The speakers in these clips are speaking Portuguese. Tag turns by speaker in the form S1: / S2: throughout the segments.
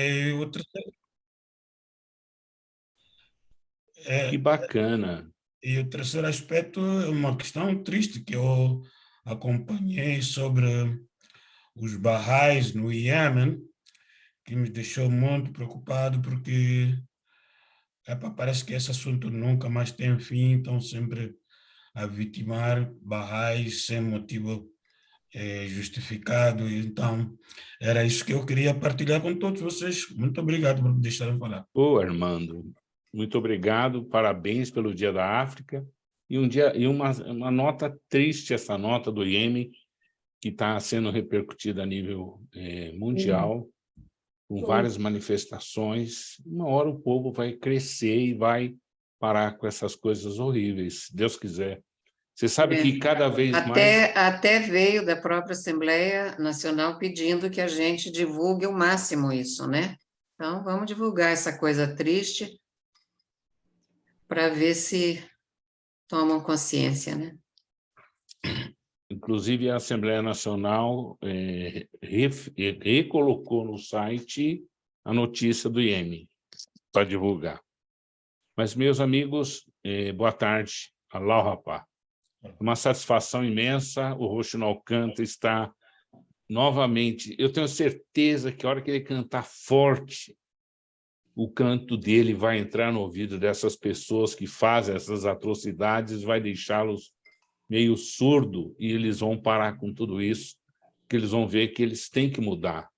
S1: E o
S2: Que
S1: é,
S2: bacana.
S1: e o terceiro aspecto é uma questão triste que eu acompanhei sobre os barrais no Iêmen, que me deixou muito preocupado, porque parece que esse assunto nunca mais tem fim, estão sempre a vitimar barrais sem motivo justificado. Então, era isso que eu queria partilhar com todos vocês. Muito obrigado por me deixarem falar.
S2: Ô, Armando, muito obrigado, parabéns pelo Dia da África. E uma nota triste, essa nota do Iêmen, que está sendo repercutida a nível mundial, com várias manifestações. Uma hora o povo vai crescer e vai parar com essas coisas horríveis, se Deus quiser. Você sabe que cada vez mais...
S3: Até veio da própria Assembleia Nacional pedindo que a gente divulgue ao máximo isso, né? Então, vamos divulgar essa coisa triste para ver se tomam consciência, né?
S2: Inclusive, a Assembleia Nacional recolocou no site a notícia do Iêmen para divulgar. Mas, meus amigos, boa tarde. Alá Rapá. Uma satisfação imensa. O Rochinol Canta está novamente. Eu tenho certeza que a hora que ele cantar forte, o canto dele vai entrar no ouvido dessas pessoas que fazem essas atrocidades, vai deixá-los meio surdo, e eles vão parar com tudo isso, que eles vão ver que eles têm que mudar.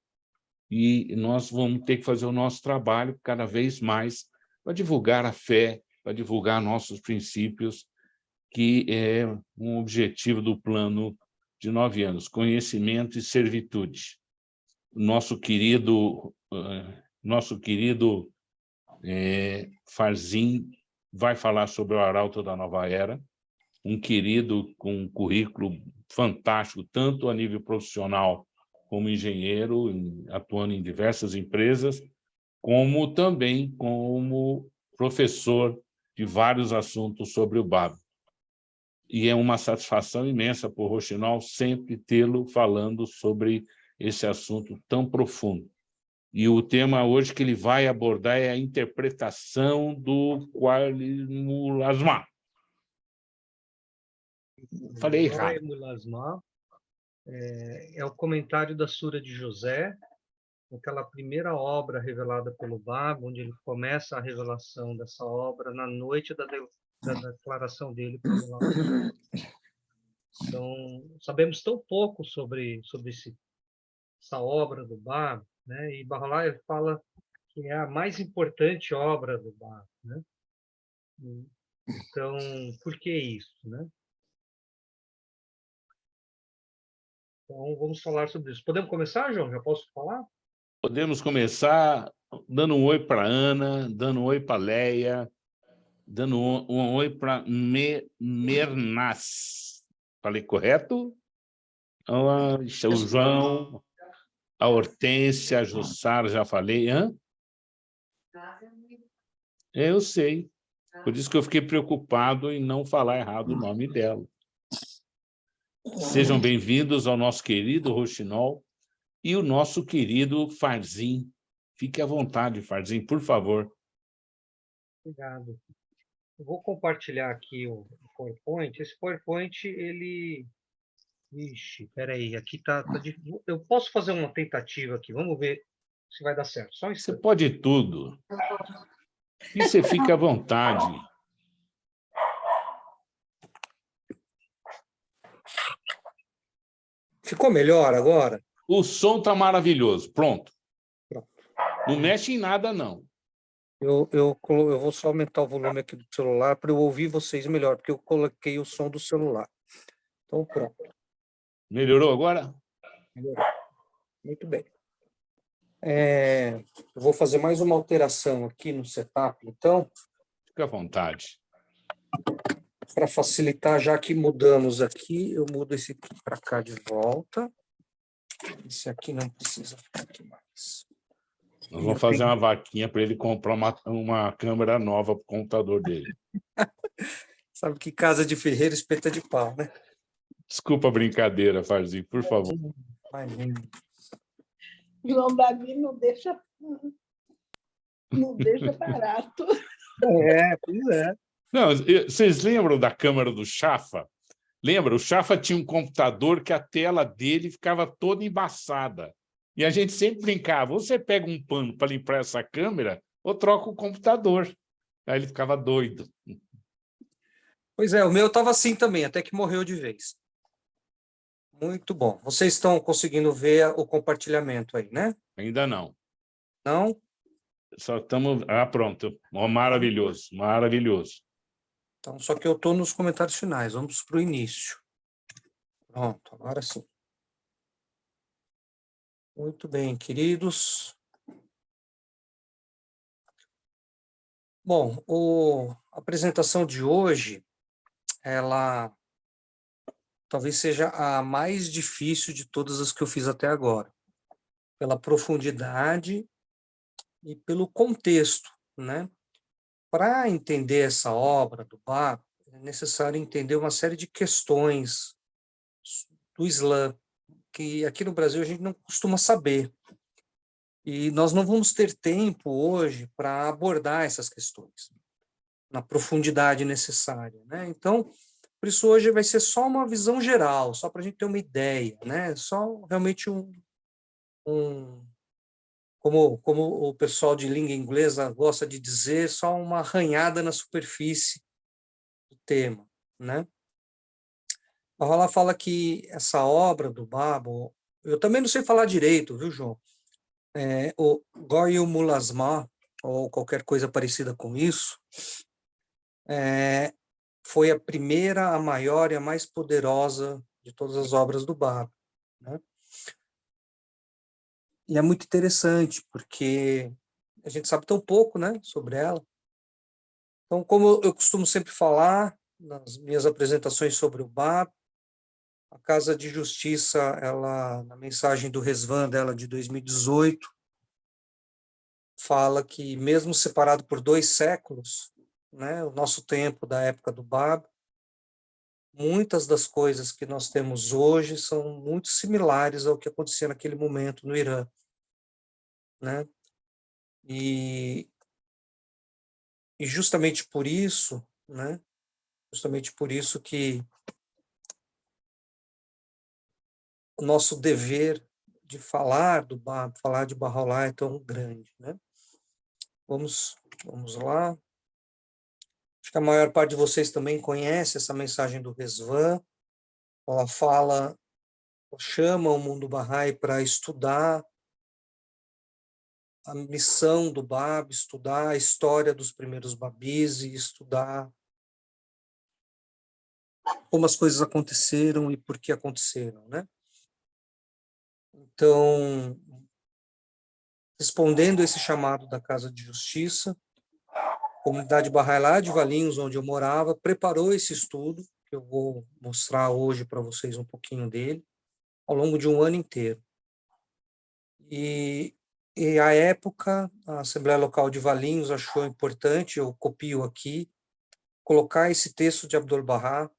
S2: E nós vamos ter que fazer o nosso trabalho cada vez mais para divulgar a fé, para divulgar nossos princípios, que é um objetivo do plano de 9 anos, conhecimento e servitude. Nosso querido Farzin vai falar sobre o Arauto da Nova Era, um querido com um currículo fantástico, tanto a nível profissional como engenheiro, atuando em diversas empresas, como também como professor de vários assuntos sobre o BAB. E é uma satisfação imensa para o Rochinol sempre tê-lo falando sobre esse assunto tão profundo. E o tema hoje que ele vai abordar é a interpretação do Qur'an. Falei errado.
S4: É o comentário da Sura de José, aquela primeira obra revelada pelo Bab, onde ele começa a revelação dessa obra na noite da declaração dele pelo Allah. Então, sabemos tão pouco sobre essa obra do Bab, né? E Bahá'u'lláh fala que é a mais importante obra do Bab, né? Então, por que isso, né? Então, vamos falar sobre isso. Podemos começar, João? Já posso falar?
S2: Podemos começar dando um oi para a Ana, dando um oi para a Leia, dando um oi para Mernas. Falei correto? O João, a Hortência, a Jussara, já falei. Hã? Eu sei. Por isso que eu fiquei preocupado em não falar errado o nome dela. Sejam bem-vindos ao nosso querido Rochinol e o nosso querido Farzin. Fique à vontade, Farzin, por favor.
S4: Obrigado. Eu vou compartilhar aqui o PowerPoint. Esse PowerPoint, ele... Ixi, peraí, aqui tá difícil. Eu posso fazer uma tentativa aqui, vamos ver se vai dar certo. Só um
S2: Você
S4: instante.
S2: pode tudo. E você fica à vontade.
S4: Ficou melhor agora?
S2: O som está maravilhoso. Pronto.
S4: Pronto.
S2: Não mexe em nada, não.
S4: Eu vou só aumentar o volume aqui do celular para eu ouvir vocês melhor, porque eu coloquei o som do celular. Então, pronto.
S2: Melhorou agora?
S4: Melhorou. Muito bem. Eu vou fazer mais uma alteração aqui no setup, então.
S2: Fica à vontade.
S4: Para facilitar, já que mudamos aqui, eu mudo esse aqui para cá de volta. Esse aqui não precisa ficar aqui mais.
S2: Nós vamos fazer uma vaquinha para ele comprar uma câmera nova para o computador dele.
S4: Sabe que casa de ferreiro, espeta de pau, né?
S2: Desculpa a brincadeira, Farzinho, por favor.
S4: Imagina.
S5: João Davi não deixa Não deixa barato.
S4: Pois é.
S2: Não, vocês lembram da câmara do Chaffa? Lembra? O Chaffa tinha um computador que a tela dele ficava toda embaçada. E a gente sempre brincava, você pega um pano para limpar essa câmera ou troca o computador. Aí ele ficava doido.
S6: Pois é, o meu estava assim também, até que morreu de vez. Muito bom. Vocês estão conseguindo ver o compartilhamento aí, né?
S2: Ainda não.
S6: Não?
S2: Só estamos... Ah, pronto. Maravilhoso, maravilhoso.
S6: Então, só que eu estou nos comentários finais. Vamos para o início. Pronto, agora sim. Muito bem, queridos. Bom, a apresentação de hoje, ela talvez seja a mais difícil de todas as que eu fiz até agora, pela profundidade e pelo contexto, né? Para entender essa obra do Bab, é necessário entender uma série de questões do Islã, que aqui no Brasil a gente não costuma saber. E nós não vamos ter tempo hoje para abordar essas questões na profundidade necessária, né? Então, por isso hoje vai ser só uma visão geral, só para a gente ter uma ideia, né? Só realmente como o pessoal de língua inglesa gosta de dizer, só uma arranhada na superfície do tema, né? A Rola fala que essa obra do Babo, eu também não sei falar direito, viu, João? O Goyal Mulasma, ou qualquer coisa parecida com isso, foi a primeira, a maior e a mais poderosa de todas as obras do Babo, né? E é muito interessante, porque a gente sabe tão pouco, né, sobre ela. Então, como eu costumo sempre falar nas minhas apresentações sobre o Bab, a Casa de Justiça, ela, na mensagem do Resvan dela de 2018, fala que mesmo separado por 2 séculos, né, o nosso tempo da época do Bab, muitas das coisas que nós temos hoje são muito similares ao que acontecia naquele momento no Irã, né? E justamente por isso, né? Justamente por isso que o nosso dever de falar do Bab, falar de Bahá'u'lláh é tão grande, né? Vamos lá. Acho que a maior parte de vocês também conhece essa mensagem do Resvan. Ela fala, chama o mundo Bahá'í para estudar a missão do Bab, estudar a história dos primeiros babis e estudar como as coisas aconteceram e por que aconteceram, né? Então, respondendo esse chamado da Casa de Justiça, a comunidade Bahá'í de Valinhos, onde eu morava, preparou esse estudo, que eu vou mostrar hoje para vocês um pouquinho dele, ao longo de um ano inteiro. E à época, a Assembleia Local de Valinhos achou importante, eu copio aqui, colocar esse texto de Abdu'l-Bahá,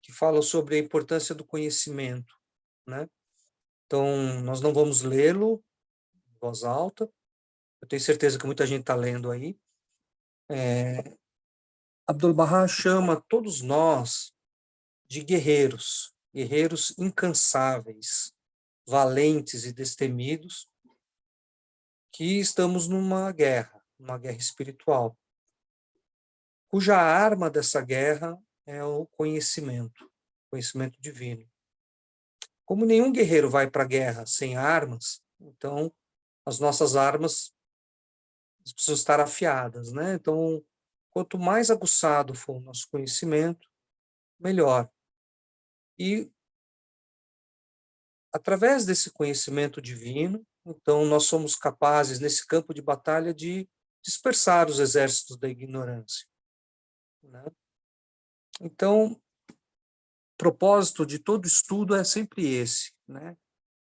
S6: que fala sobre a importância do conhecimento, né? Então, nós não vamos lê-lo em voz alta, eu tenho certeza que muita gente está lendo aí. Abdu'l-Bahá chama todos nós de guerreiros, guerreiros incansáveis, valentes e destemidos, que estamos numa guerra espiritual, cuja arma dessa guerra é o conhecimento divino. Como nenhum guerreiro vai para a guerra sem armas, então as nossas armas precisam estar afiadas, né? Então, quanto mais aguçado for o nosso conhecimento, melhor. E através desse conhecimento divino, então nós somos capazes nesse campo de batalha de dispersar os exércitos da ignorância, né? Então, o propósito de todo estudo é sempre esse, né?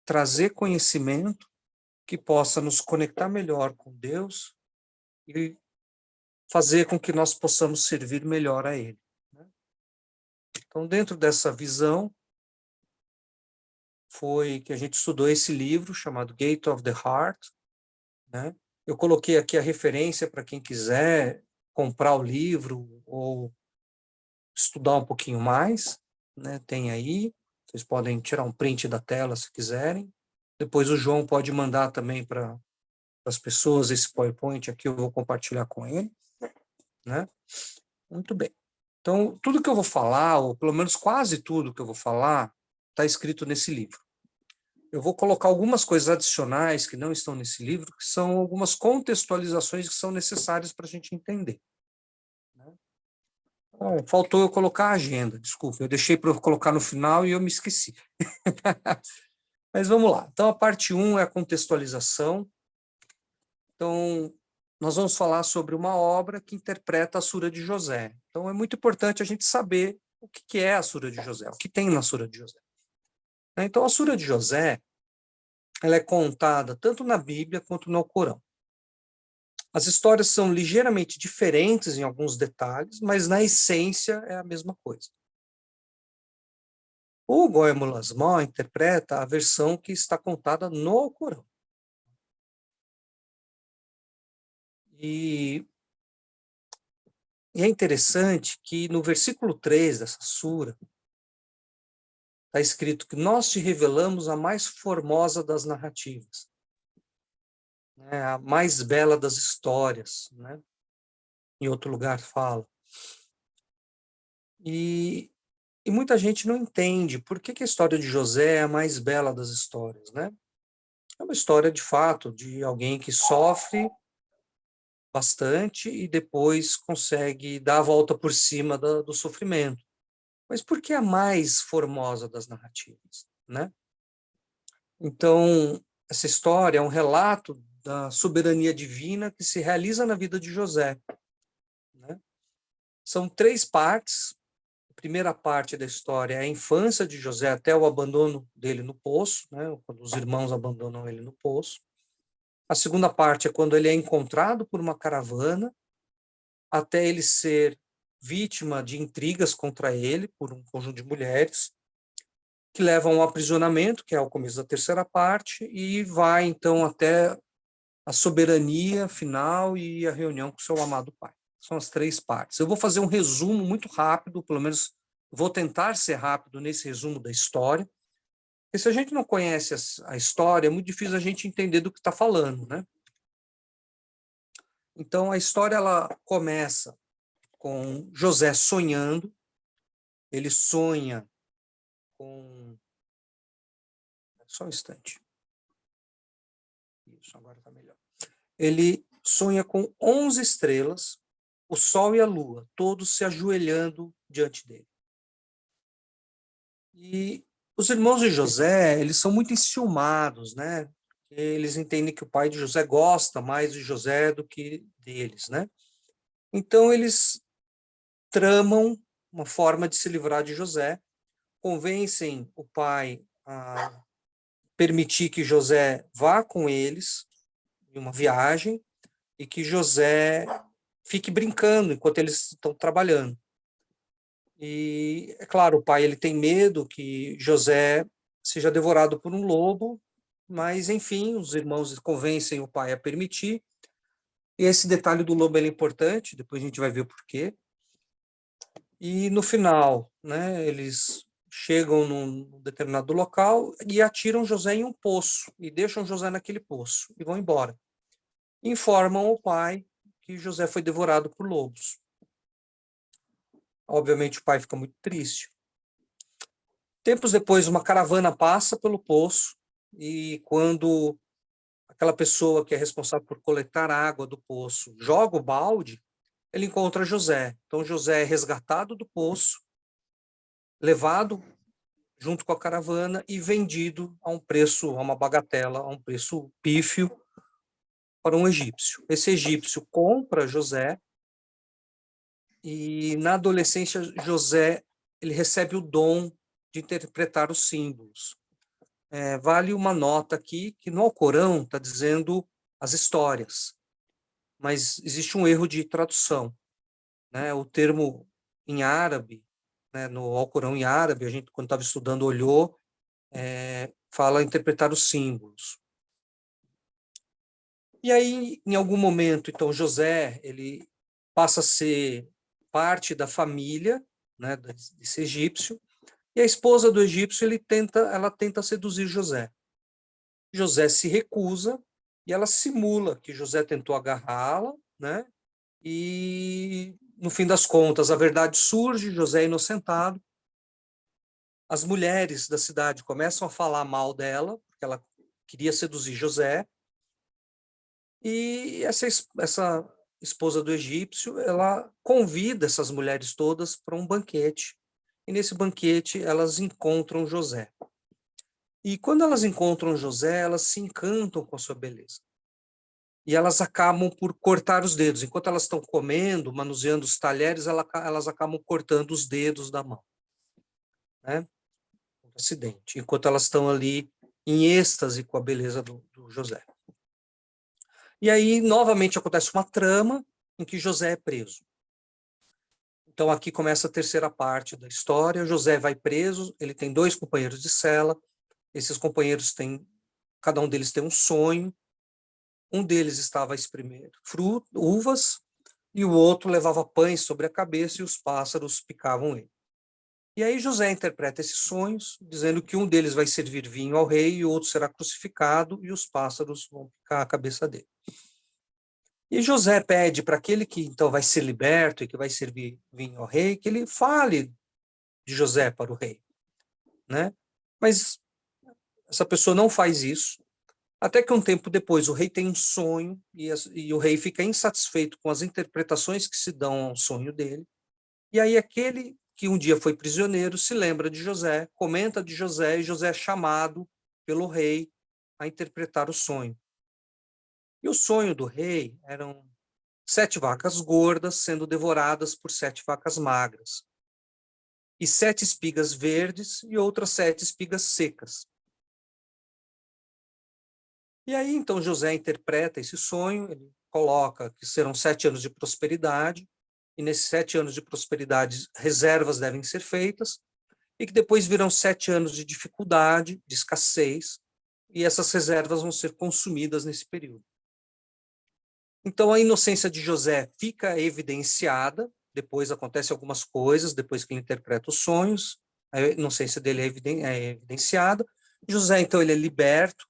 S6: Trazer conhecimento que possa nos conectar melhor com Deus e fazer com que nós possamos servir melhor a Ele, né? Então, dentro dessa visão, foi que a gente estudou esse livro chamado Gate of the Heart, né? Eu coloquei aqui a referência para quem quiser comprar o livro ou estudar um pouquinho mais, né? Tem aí, vocês podem tirar um print da tela se quiserem. Depois o João pode mandar também para as pessoas esse PowerPoint aqui, eu vou compartilhar com ele, né? Muito bem. Então, tudo que eu vou falar, ou pelo menos quase tudo que eu vou falar, está escrito nesse livro. Eu vou colocar algumas coisas adicionais que não estão nesse livro, que são algumas contextualizações que são necessárias para a gente entender. Bom, faltou eu colocar a agenda, desculpa, eu deixei para eu colocar no final e eu me esqueci. Mas vamos lá. Então, a parte 1 é a contextualização. Então, nós vamos falar sobre uma obra que interpreta a Sura de José. Então, é muito importante a gente saber o que é a Sura de José, o que tem na Sura de José. Então, a Sura de José, ela é contada tanto na Bíblia quanto no Corão. As histórias são ligeiramente diferentes em alguns detalhes, mas na essência é a mesma coisa. O Goemel Asmó interpreta a versão que está contada no Alcorão. E é interessante que no versículo 3 dessa sura, está escrito que nós te revelamos a mais formosa das narrativas, né, a mais bela das histórias, né? Em outro lugar fala. E muita gente não entende por que a história de José é a mais bela das histórias, né? É uma história, de fato, de alguém que sofre bastante e depois consegue dar a volta por cima do sofrimento. Mas por que a mais formosa das narrativas, né? Então, essa história é um relato da soberania divina que se realiza na vida de José, né? São 3 partes. A primeira parte da história é a infância de José até o abandono dele no poço, né? Quando os irmãos abandonam ele no poço. A segunda parte é quando ele é encontrado por uma caravana, até ele ser vítima de intrigas contra ele por um conjunto de mulheres, que levam ao aprisionamento, que é o começo da terceira parte, e vai, então, até a soberania final e a reunião com seu amado pai. São as 3 partes. Eu vou fazer um resumo muito rápido, pelo menos vou tentar ser rápido nesse resumo da história, porque se a gente não conhece a história, é muito difícil a gente entender do que está falando, né? Então, a história ela começa com José sonhando, ele sonha com... Só um instante. Isso, agora está melhor. Ele sonha com 11 estrelas, o sol e a lua, todos se ajoelhando diante dele. E os irmãos de José, eles são muito enciumados, né? Eles entendem que o pai de José gosta mais de José do que deles, né? Então, eles tramam uma forma de se livrar de José, convencem o pai a permitir que José vá com eles em uma viagem e que José fique brincando enquanto eles estão trabalhando. E, é claro, o pai ele tem medo que José seja devorado por um lobo, mas, enfim, os irmãos convencem o pai a permitir. E esse detalhe do lobo é importante, depois a gente vai ver o porquê. E, no final, né, eles chegam num determinado local e atiram José em um poço, e deixam José naquele poço, e vão embora. Informam o pai que José foi devorado por lobos. Obviamente, o pai fica muito triste. Tempos depois, uma caravana passa pelo poço e quando aquela pessoa que é responsável por coletar a água do poço joga o balde, ele encontra José. Então, José é resgatado do poço, levado junto com a caravana e vendido a um preço, a uma bagatela, a um preço pífio para um egípcio. Esse egípcio compra José e, na adolescência, José ele recebe o dom de interpretar os símbolos. Vale uma nota aqui, que no Alcorão está dizendo as histórias, mas existe um erro de tradução, né? O termo em árabe, né, no Alcorão em árabe, a gente, quando estava estudando, olhou, fala interpretar os símbolos. E aí, em algum momento, então, José, ele passa a ser parte da família, né, desse egípcio, e a esposa do egípcio, ela tenta seduzir José. José se recusa e ela simula que José tentou agarrá-la, né? E, no fim das contas, a verdade surge, José é inocentado. As mulheres da cidade começam a falar mal dela, porque ela queria seduzir José. E essa esposa do egípcio, ela convida essas mulheres todas para um banquete. E nesse banquete elas encontram José. E quando elas encontram José, elas se encantam com a sua beleza. E elas acabam por cortar os dedos. Enquanto elas estão comendo, manuseando os talheres, elas acabam cortando os dedos da mão, né? Um acidente. Enquanto elas estão ali em êxtase com a beleza do José. E aí, novamente, acontece uma trama em que José é preso. Então, aqui começa a terceira parte da história. José vai preso, ele tem 2 companheiros de cela. Esses companheiros cada um deles tem um sonho. Um deles estava a espremer uvas, e o outro levava pães sobre a cabeça e os pássaros picavam ele. E aí José interpreta esses sonhos, dizendo que um deles vai servir vinho ao rei e o outro será crucificado e os pássaros vão picar a cabeça dele. E José pede para aquele que então vai ser liberto e que vai servir vinho ao rei, que ele fale de José para o rei, né? Mas essa pessoa não faz isso, até que um tempo depois o rei tem um sonho e o rei fica insatisfeito com as interpretações que se dão ao sonho dele. E aí aquele que um dia foi prisioneiro se lembra de José, comenta de José, e José é chamado pelo rei a interpretar o sonho. E o sonho do rei eram 7 vacas gordas sendo devoradas por 7 vacas magras, e 7 espigas verdes e outras 7 espigas secas. E aí, então, José interpreta esse sonho, ele coloca que serão 7 anos de prosperidade, e nesses 7 anos de prosperidade, reservas devem ser feitas, e que depois virão 7 anos de dificuldade, de escassez, e essas reservas vão ser consumidas nesse período. Então, a inocência de José fica evidenciada, depois acontecem algumas coisas, depois que ele interpreta os sonhos, a inocência dele é evidenciada. José, então, ele é liberto,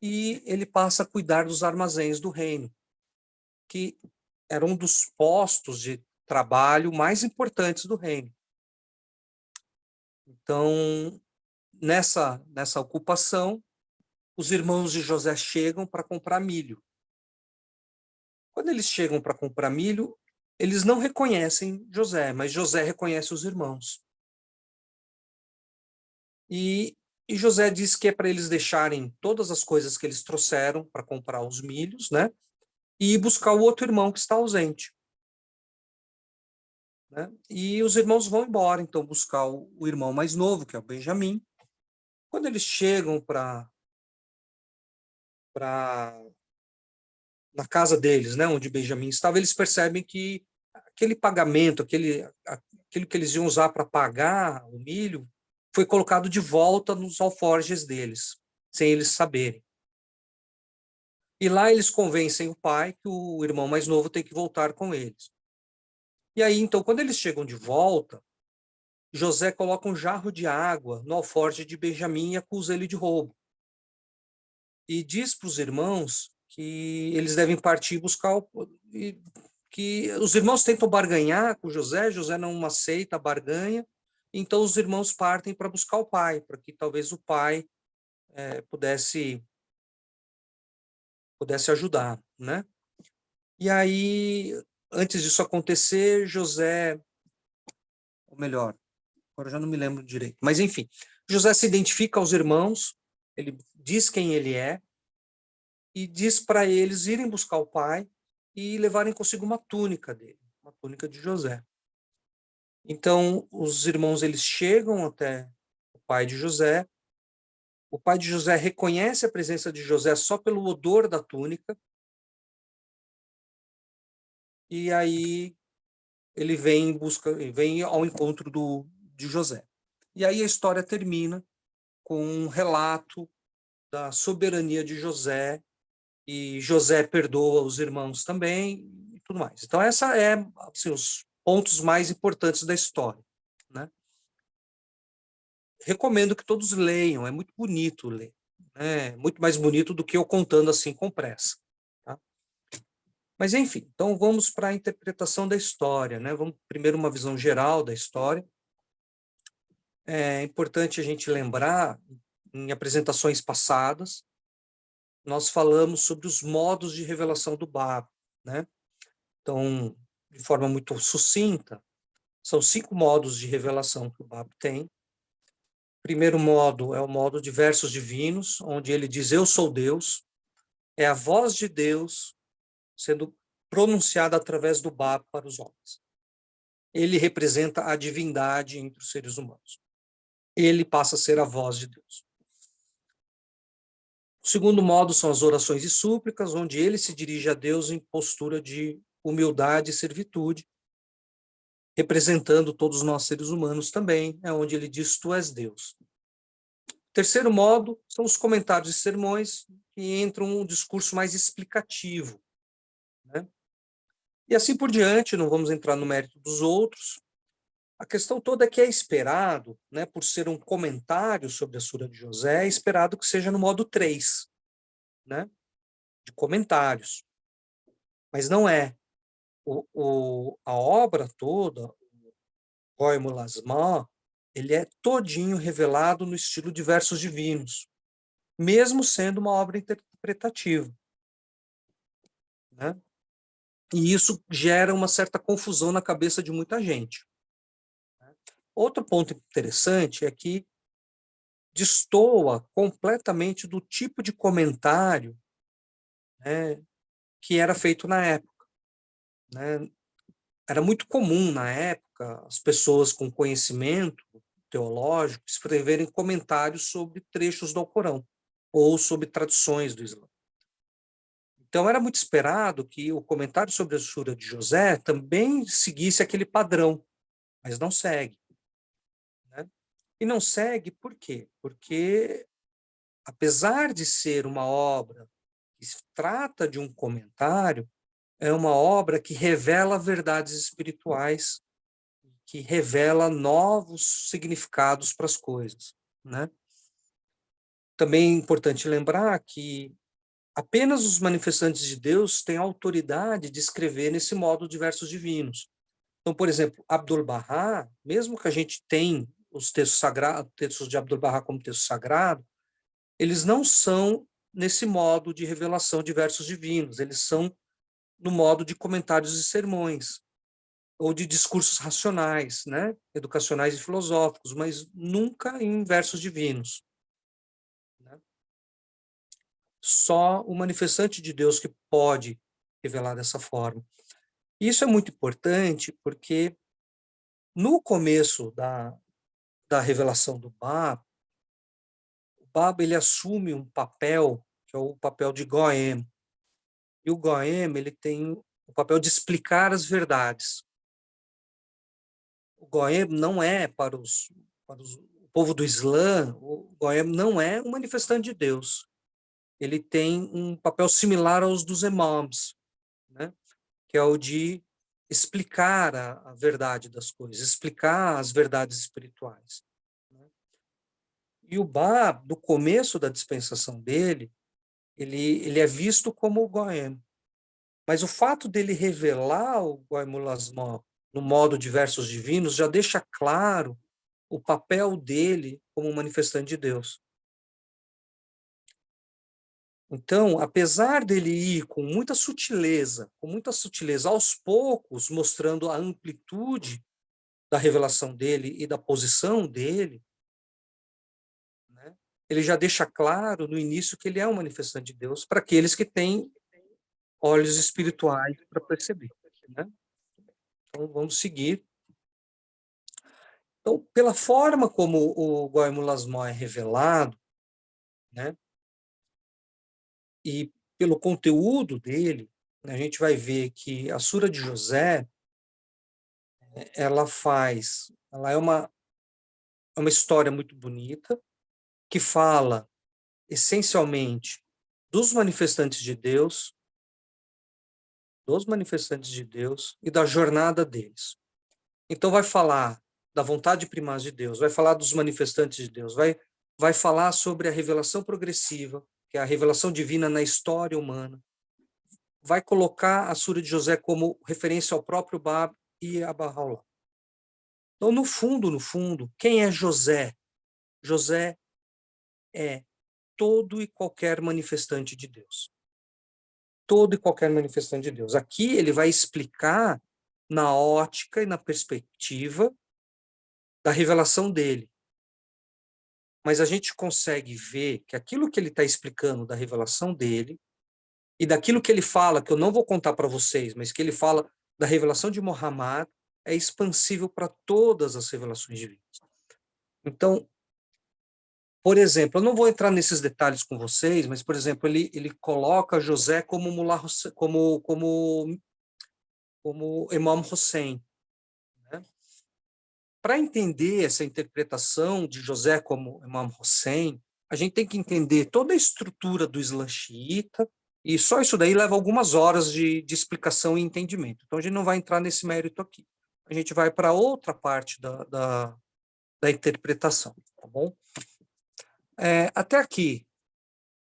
S6: e ele passa a cuidar dos armazéns do reino, que era um dos postos de trabalho mais importantes do reino. Então, nessa ocupação, os irmãos de José chegam para comprar milho. Quando eles chegam para comprar milho, eles não reconhecem José, mas José reconhece os irmãos. E José diz que é para eles deixarem todas as coisas que eles trouxeram para comprar os milhos, né? E ir buscar o outro irmão que está ausente. Né? E os irmãos vão embora, então, buscar o irmão mais novo, que é o Benjamim. Quando eles chegam na casa deles, né, onde Benjamim estava, eles percebem que aquele pagamento, aquilo que eles iam usar para pagar o milho, foi colocado de volta nos alforjes deles, sem eles saberem. E lá eles convencem o pai que o irmão mais novo tem que voltar com eles. E aí, então, quando eles chegam de volta, José coloca um jarro de água no alforje de Benjamim e acusa ele de roubo. E diz para os irmãos que eles devem partir e buscar que os irmãos tentam barganhar com José, José não aceita a barganha, então os irmãos partem para buscar o pai, para que talvez o pai pudesse ajudar, né? E aí, antes disso acontecer, José, ou melhor, agora eu já não me lembro direito, mas enfim, José se identifica aos irmãos, ele diz quem ele é, e diz para eles irem buscar o pai e levarem consigo uma túnica dele, uma túnica de José. Então, os irmãos eles chegam até o pai de José. O pai de José reconhece a presença de José só pelo odor da túnica. E aí ele vem ao encontro de José. E aí a história termina com um relato da soberania de José e José perdoa os irmãos também, e tudo mais. Então, essa é assim, os pontos mais importantes da história, né? Recomendo que todos leiam, é muito bonito ler, né? Muito mais bonito do que eu contando assim com pressa, tá? Mas, enfim, então vamos para a interpretação da história, né? Vamos primeiro uma visão geral da história. É importante a gente lembrar, em apresentações passadas, nós falamos sobre os modos de revelação do Baba, né? Então, de forma muito sucinta, são 5 modos de revelação que o Baba tem. O primeiro modo é o modo de versos divinos, onde ele diz, eu sou Deus, é a voz de Deus sendo pronunciada através do Baba para os homens. Ele representa a divindade entre os seres humanos. Ele passa a ser a voz de Deus. O segundo modo são as orações e súplicas, onde ele se dirige a Deus em postura de humildade e servitude, representando todos nós seres humanos também, é onde ele diz, tu és Deus. O terceiro modo são os comentários e sermões, que entram um discurso mais explicativo, né? E assim por diante, não vamos entrar no mérito dos outros. A questão toda é que é esperado, né, por ser um comentário sobre a Sura de José, é esperado que seja no modo 3, né, de comentários. Mas não é. A obra toda, o Goem Lasma, ele é todinho revelado no estilo de versos divinos, mesmo sendo uma obra interpretativa, né? E isso gera uma certa confusão na cabeça de muita gente. Outro ponto interessante é que destoa completamente do tipo de comentário, né, que era feito na época, né? Era muito comum na época as pessoas com conhecimento teológico escreverem comentários sobre trechos do Alcorão ou sobre tradições do Islã. Então era muito esperado que o comentário sobre a Sura de José também seguisse aquele padrão, mas não segue, né? E não segue por quê? Porque, apesar de ser uma obra que se trata de um comentário, é uma obra que revela verdades espirituais, que revela novos significados para as coisas, né? Também é importante lembrar que apenas os manifestantes de Deus têm autoridade de escrever nesse modo de versos divinos. Então, por exemplo, Abdu'l-Bahá, mesmo que a gente tenha os textos sagrados, textos de Abdu'l-Bahá como texto sagrado, eles não são nesse modo de revelação de versos divinos, eles são no modo de comentários e sermões, ou de discursos racionais, né, educacionais e filosóficos, mas nunca em versos divinos, né? Só o manifestante de Deus que pode revelar dessa forma. Isso é muito importante porque no começo da revelação do Baba, o Baba ele assume um papel que é o papel de Goem. E o Goem ele tem o papel de explicar as verdades. O Goem não é para o povo do Islã, o Goem não é um manifestante de Deus. Ele tem um papel similar aos dos imãs, né? Que é o de explicar a verdade das coisas, explicar as verdades espirituais, né? E o Bab, do começo da dispensação dele, ele é visto como o Goem. Mas o fato dele revelar o Goem Lasma no modo de versos divinos já deixa claro o papel dele como manifestante de Deus. Então, apesar dele ir com muita sutileza, aos poucos, mostrando a amplitude da revelação dele e da posição dele, né, ele já deixa claro no início que ele é um manifestante de Deus para aqueles que têm olhos espirituais para perceber, né? Então, vamos seguir. Então, pela forma como o Goem Lasma é revelado, né, e pelo conteúdo dele, a gente vai ver que a Sura de José, ela é uma história muito bonita, que fala, essencialmente, dos manifestantes de Deus, e da jornada deles. Então, vai falar da vontade primaz de Deus, vai falar dos manifestantes de Deus, vai falar sobre a revelação progressiva, que é a revelação divina na história humana, vai colocar a Sura de José como referência ao próprio Bab e a Bahá'u'lláh. Então, no fundo, quem é José? José é todo e qualquer manifestante de Deus. Todo e qualquer manifestante de Deus. Aqui ele vai explicar na ótica e na perspectiva da revelação dele. Mas a gente consegue ver que aquilo que ele está explicando da revelação dele e daquilo que ele fala, que eu não vou contar para vocês, mas que ele fala da revelação de Muhammad, é expansível para todas as revelações divinas. Então, por exemplo, eu não vou entrar nesses detalhes com vocês, mas, por exemplo, ele coloca José como Mullah Hussein, como Imam Hussein. Né? Para entender essa interpretação de José como Imam Hussein, a gente tem que entender toda a estrutura do Islã xiita, e só isso daí leva algumas horas de explicação e entendimento. Então, a gente não vai entrar nesse mérito aqui. A gente vai para outra parte da interpretação, tá bom? Até aqui,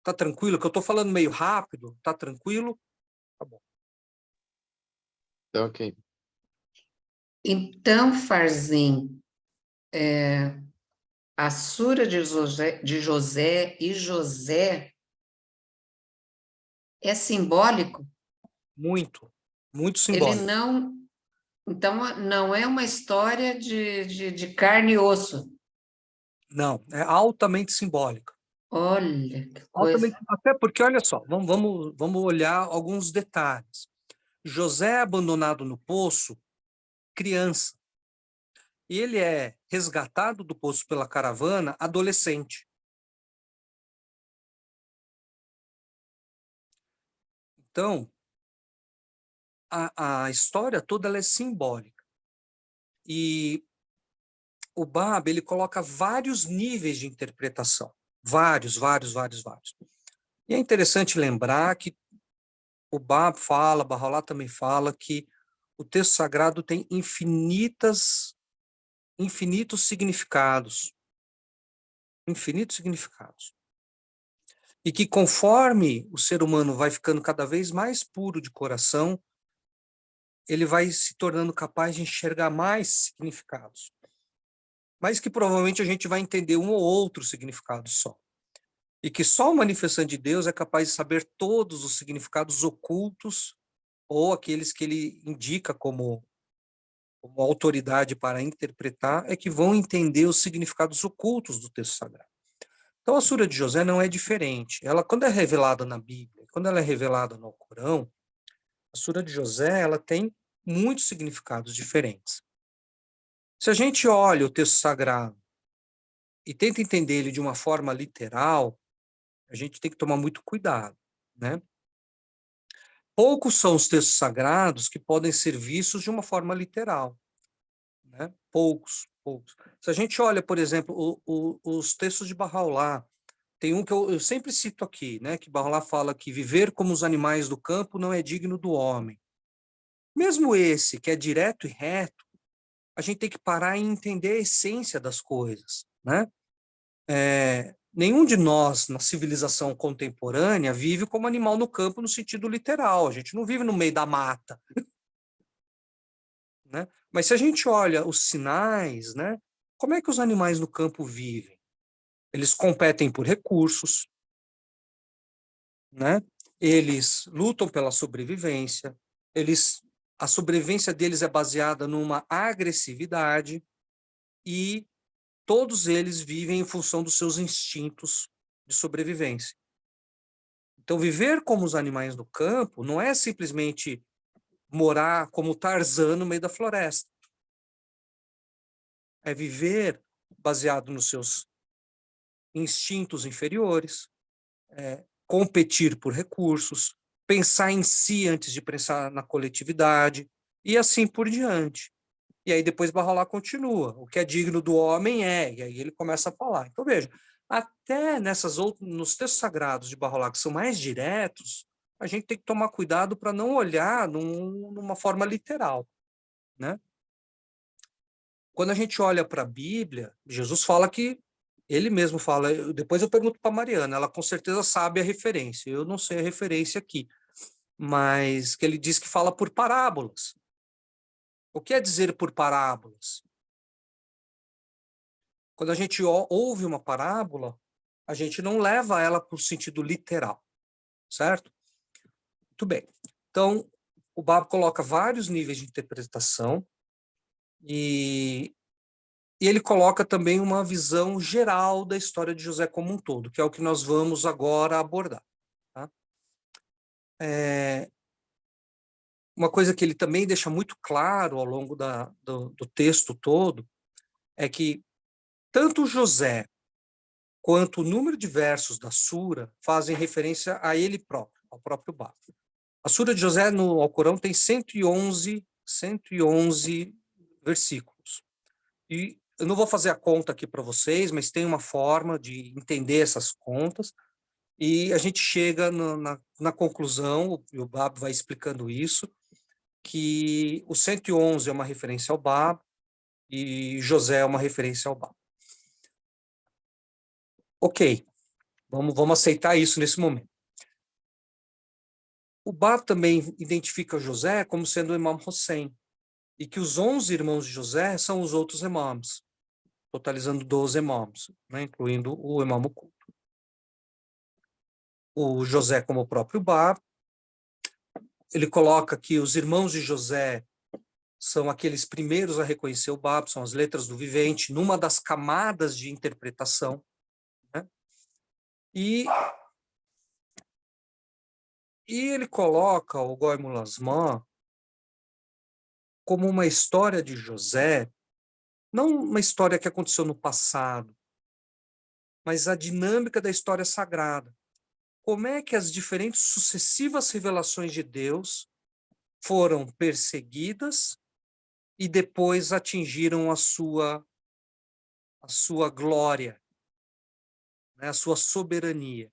S6: tá tranquilo? Que eu estou falando meio rápido, tá tranquilo? Tá bom.
S7: Tá ok.
S3: Então, Farzin, a Sura de José e José é simbólico?
S6: Muito
S3: Ele
S6: simbólico.
S3: não... Então, não é uma história de carne e osso.
S6: Não, é altamente simbólica.
S3: Olha, que coisa.
S6: Até porque, olha só, vamos olhar alguns detalhes. José é abandonado no poço, criança. E ele é resgatado do poço pela caravana, adolescente. Então, a história toda ela é simbólica. E o Bab, ele coloca vários níveis de interpretação. Vários. E é interessante lembrar que o Bab fala, Bahá'u'lláh também fala, que o texto sagrado tem infinitos significados. Infinitos significados. E que conforme o ser humano vai ficando cada vez mais puro de coração, ele vai se tornando capaz de enxergar mais significados. Mas que provavelmente a gente vai entender um ou outro significado só. E que só o manifestante de Deus é capaz de saber todos os significados ocultos ou aqueles que ele indica como autoridade para interpretar, é que vão entender os significados ocultos do texto sagrado. Então, a Sura de José não é diferente. Ela, quando é revelada na Bíblia, quando ela é revelada no Corão, a Sura de José ela tem muitos significados diferentes. Se a gente olha o texto sagrado e tenta entender ele de uma forma literal, a gente tem que tomar muito cuidado, né? Poucos são os textos sagrados que podem ser vistos de uma forma literal, né? Poucos. Se a gente olha, por exemplo, os textos de Bahá'u'lláh, tem um que eu sempre cito aqui, né? Que Bahá'u'lláh fala que viver como os animais do campo não é digno do homem. Mesmo esse, que é direto e reto, a gente tem que parar e entender a essência das coisas, né? Nenhum de nós, na civilização contemporânea, vive como animal no campo no sentido literal. A gente não vive no meio da mata. Né? Mas se a gente olha os sinais, né? Como é que os animais no campo vivem? Eles competem por recursos, né? Eles lutam pela sobrevivência, a sobrevivência deles é baseada numa agressividade e todos eles vivem em função dos seus instintos de sobrevivência. Então, viver como os animais do campo não é simplesmente morar como Tarzan no meio da floresta. É viver baseado nos seus instintos inferiores, competir por recursos, pensar em si antes de pensar na coletividade, e assim por diante. E aí depois Bahá'u'lláh continua, o que é digno do homem e aí ele começa a falar. Então veja, Até nos textos sagrados de Bahá'u'lláh, que são mais diretos, a gente tem que tomar cuidado para não olhar numa forma literal, né? Quando a gente olha para a Bíblia, Jesus fala que, ele mesmo fala, depois eu pergunto para a Mariana, ela com certeza sabe a referência, eu não sei a referência aqui, mas que ele diz que fala por parábolas. O que é dizer por parábolas? Quando a gente ouve uma parábola, a gente não leva ela para o sentido literal, certo? Muito bem. Então, o Bab coloca vários níveis de interpretação e ele coloca também uma visão geral da história de José como um todo, que é o que nós vamos agora abordar. Tá? Uma coisa que ele também deixa muito claro ao longo do texto todo é que tanto José quanto o número de versos da Sura fazem referência a ele próprio, ao próprio Bab. A Sura de José no Alcorão tem 111 versículos. E eu não vou fazer a conta aqui para vocês, mas tem uma forma de entender essas contas, e a gente chega na conclusão, e o Bab vai explicando isso, que o 111 é uma referência ao Bab, e José é uma referência ao Bab. Ok, vamos aceitar isso nesse momento. O Bab também identifica José como sendo o Imam Hussein, e que os 11 irmãos de José são os outros imãs, totalizando 12 imãs, né, incluindo o imam oculto. O José como o próprio Bab, ele coloca que os irmãos de José são aqueles primeiros a reconhecer o Bab, são as letras do vivente, numa das camadas de interpretação, né? E ele coloca o Goi Mulasman como uma história de José, não uma história que aconteceu no passado, mas a dinâmica da história sagrada. Como é que as diferentes sucessivas revelações de Deus foram perseguidas e depois atingiram a sua glória, né, a sua soberania.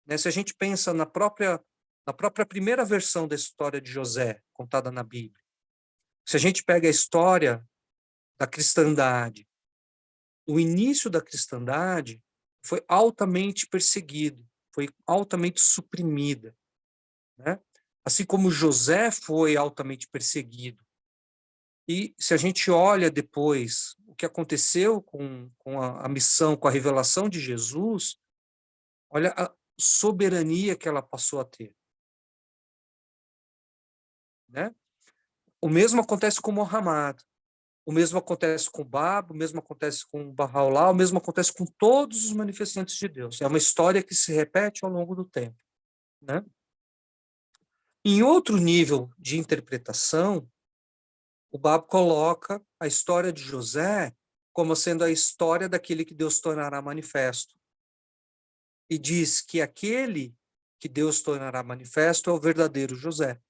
S6: Né? Se a gente pensa na própria primeira versão da história de José, contada na Bíblia, se a gente pega a história da cristandade, o início da cristandade foi altamente perseguido, foi altamente suprimida, né? Assim como José foi altamente perseguido. E se a gente olha depois o que aconteceu com a missão, com a revelação de Jesus, olha a soberania que ela passou a ter. Né? O mesmo acontece com Muhammad, o mesmo acontece com Bab, o mesmo acontece com Bahá'u'lláh, o mesmo acontece com todos os manifestantes de Deus. É uma história que se repete ao longo do tempo. Né? Em outro nível de interpretação, o Bab coloca a história de José como sendo a história daquele que Deus tornará manifesto. E diz que aquele que Deus tornará manifesto é o verdadeiro José.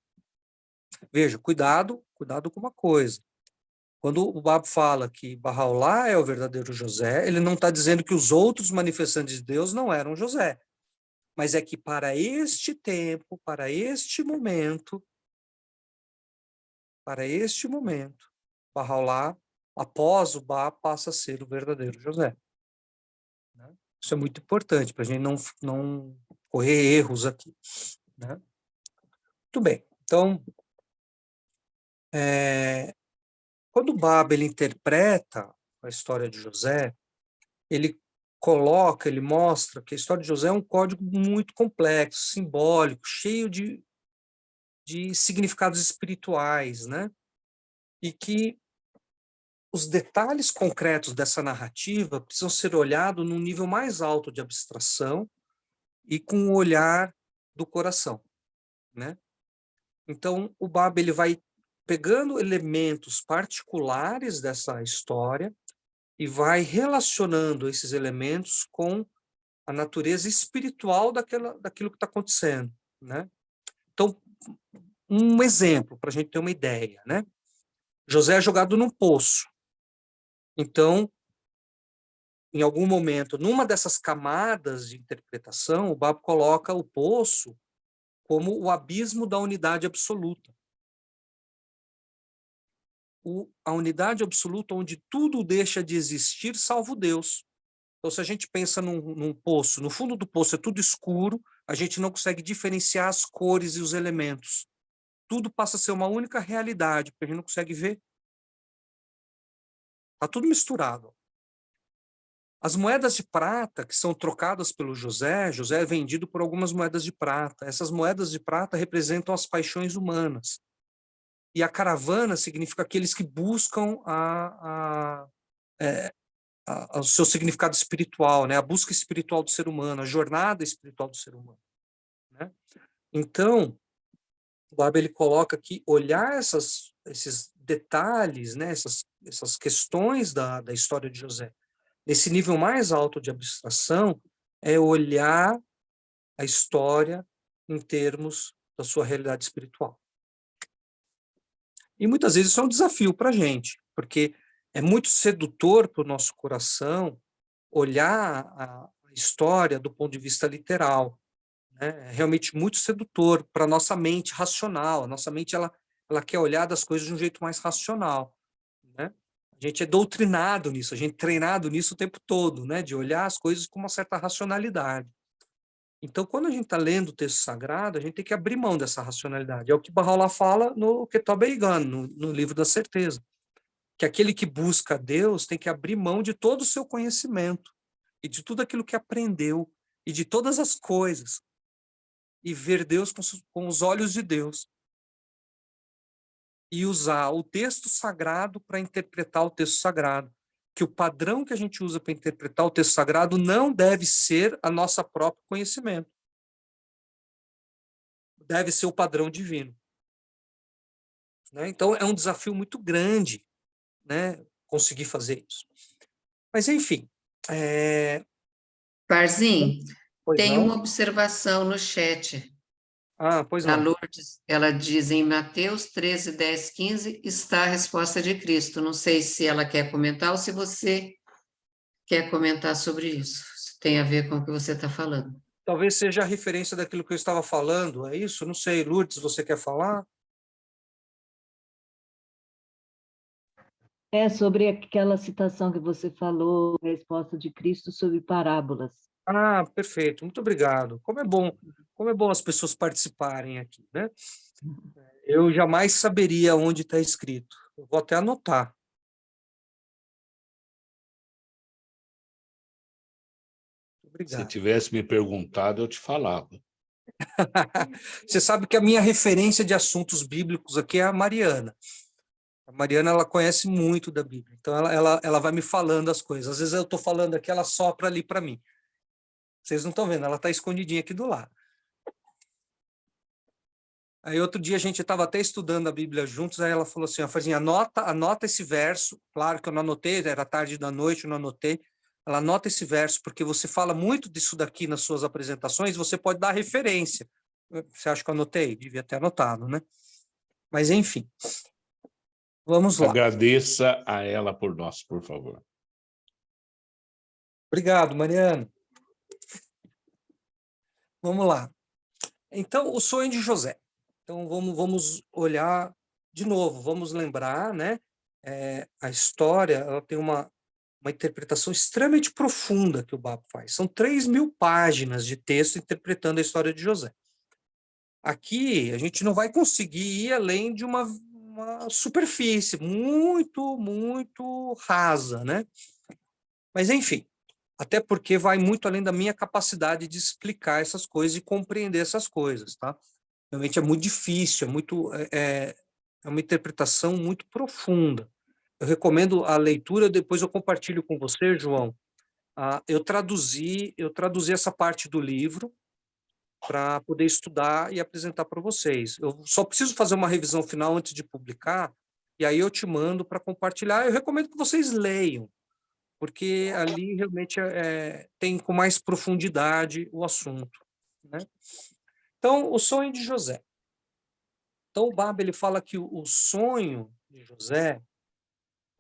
S6: Veja, cuidado com uma coisa. Quando o Bab fala que Bahá'u'lláh é o verdadeiro José, ele não está dizendo que os outros manifestantes de Deus não eram José. Mas é que para este tempo, para este momento, Bahá'u'lláh, após o Bab, passa a ser o verdadeiro José. Isso é muito importante para a gente não correr erros aqui. Né? Muito bem. Então, quando o Bab ele interpreta a história de José, ele mostra que a história de José é um código muito complexo, simbólico, cheio de significados espirituais, né? E que os detalhes concretos dessa narrativa precisam ser olhados num nível mais alto de abstração e com o olhar do coração, né? Então, o Bab ele vai pegando elementos particulares dessa história e vai relacionando esses elementos com a natureza espiritual daquilo que está acontecendo, né? Então, um exemplo, para a gente ter uma ideia, né? José é jogado num poço. Então, em algum momento, numa dessas camadas de interpretação, o Baba coloca o poço como o abismo da unidade absoluta. A unidade absoluta onde tudo deixa de existir, salvo Deus. Então, se a gente pensa num poço, no fundo do poço é tudo escuro, a gente não consegue diferenciar as cores e os elementos. Tudo passa a ser uma única realidade, porque a gente não consegue ver. Está tudo misturado. As moedas de prata que são trocadas pelo José é vendido por algumas moedas de prata. Essas moedas de prata representam as paixões humanas. E a caravana significa aqueles que buscam o seu significado espiritual, né? A busca espiritual do ser humano, a jornada espiritual do ser humano. Né? Então, o Baba ele coloca que olhar esses detalhes, né? essas questões da história de José, nesse nível mais alto de abstração, é olhar a história em termos da sua realidade espiritual. E muitas vezes isso é um desafio para a gente, porque é muito sedutor para o nosso coração olhar a história do ponto de vista literal. Né? É realmente muito sedutor para a nossa mente racional. A nossa mente ela quer olhar das coisas de um jeito mais racional. Né? A gente é doutrinado nisso, a gente é treinado nisso o tempo todo, né? De olhar as coisas com uma certa racionalidade. Então, quando a gente está lendo o texto sagrado, a gente tem que abrir mão dessa racionalidade. É o que Baha'u'lláh fala no Kitab el-Iqan, no livro da certeza. Que aquele que busca Deus tem que abrir mão de todo o seu conhecimento e de tudo aquilo que aprendeu e de todas as coisas e ver Deus com os olhos de Deus e usar o texto sagrado para interpretar o texto sagrado. Que o padrão que a gente usa para interpretar o texto sagrado não deve ser a nossa próprio conhecimento. Deve ser o padrão divino. Né? Então, é um desafio muito grande, né, conseguir fazer isso. Mas, enfim...
S3: Parzinho,
S6: Pois
S3: tem
S6: não?
S3: uma observação no chat
S6: Pois
S3: da
S6: não.
S3: Lourdes. Ela diz em Mateus 13, 10, 15, está a resposta de Cristo. Não sei se ela quer comentar ou se você quer comentar sobre isso. Se tem a ver com o que você está falando.
S6: Talvez seja a referência daquilo que eu estava falando, é isso? Não sei, Lourdes, você quer falar?
S5: É sobre aquela citação que você falou, a resposta de Cristo sobre parábolas.
S6: Perfeito, muito obrigado. Como é bom as pessoas participarem aqui, né? Eu jamais saberia onde está escrito. Eu vou até anotar.
S2: Se
S6: Obrigado.
S2: tivesse me perguntado, eu te falava.
S6: Você sabe que a minha referência de assuntos bíblicos aqui é a Mariana. A Mariana, ela conhece muito da Bíblia, então ela vai me falando as coisas. Às vezes eu estou falando aqui, ela sopra ali para mim. Vocês não estão vendo, ela está escondidinha aqui do lado. Aí outro dia a gente estava até estudando a Bíblia juntos, aí ela falou assim, Farzinha, anota esse verso, claro que eu não anotei, era tarde da noite, eu não anotei, ela anota esse verso, porque você fala muito disso daqui nas suas apresentações, você pode dar referência. Você acha que eu anotei? Devia ter anotado, né? Mas enfim, vamos lá.
S2: Agradeça a ela por nós, por favor.
S6: Obrigado, Mariana. Vamos lá. Então, o sonho de José. Então, vamos olhar de novo, vamos lembrar, né? A história ela tem uma interpretação extremamente profunda que o Baba faz. São 3.000 páginas de texto interpretando a história de José. Aqui, a gente não vai conseguir ir além de uma superfície muito, muito rasa, né? Mas, enfim, até porque vai muito além da minha capacidade de explicar essas coisas e compreender essas coisas, tá? Realmente é muito difícil, é uma interpretação muito profunda. Eu recomendo a leitura, depois eu compartilho com você, João. Eu traduzi essa parte do livro para poder estudar e apresentar para vocês. Eu só preciso fazer uma revisão final antes de publicar, e aí eu te mando para compartilhar. Eu recomendo que vocês leiam, porque ali realmente tem com mais profundidade o assunto. Né? Então, o sonho de José. Então, o Baba ele fala que o sonho de José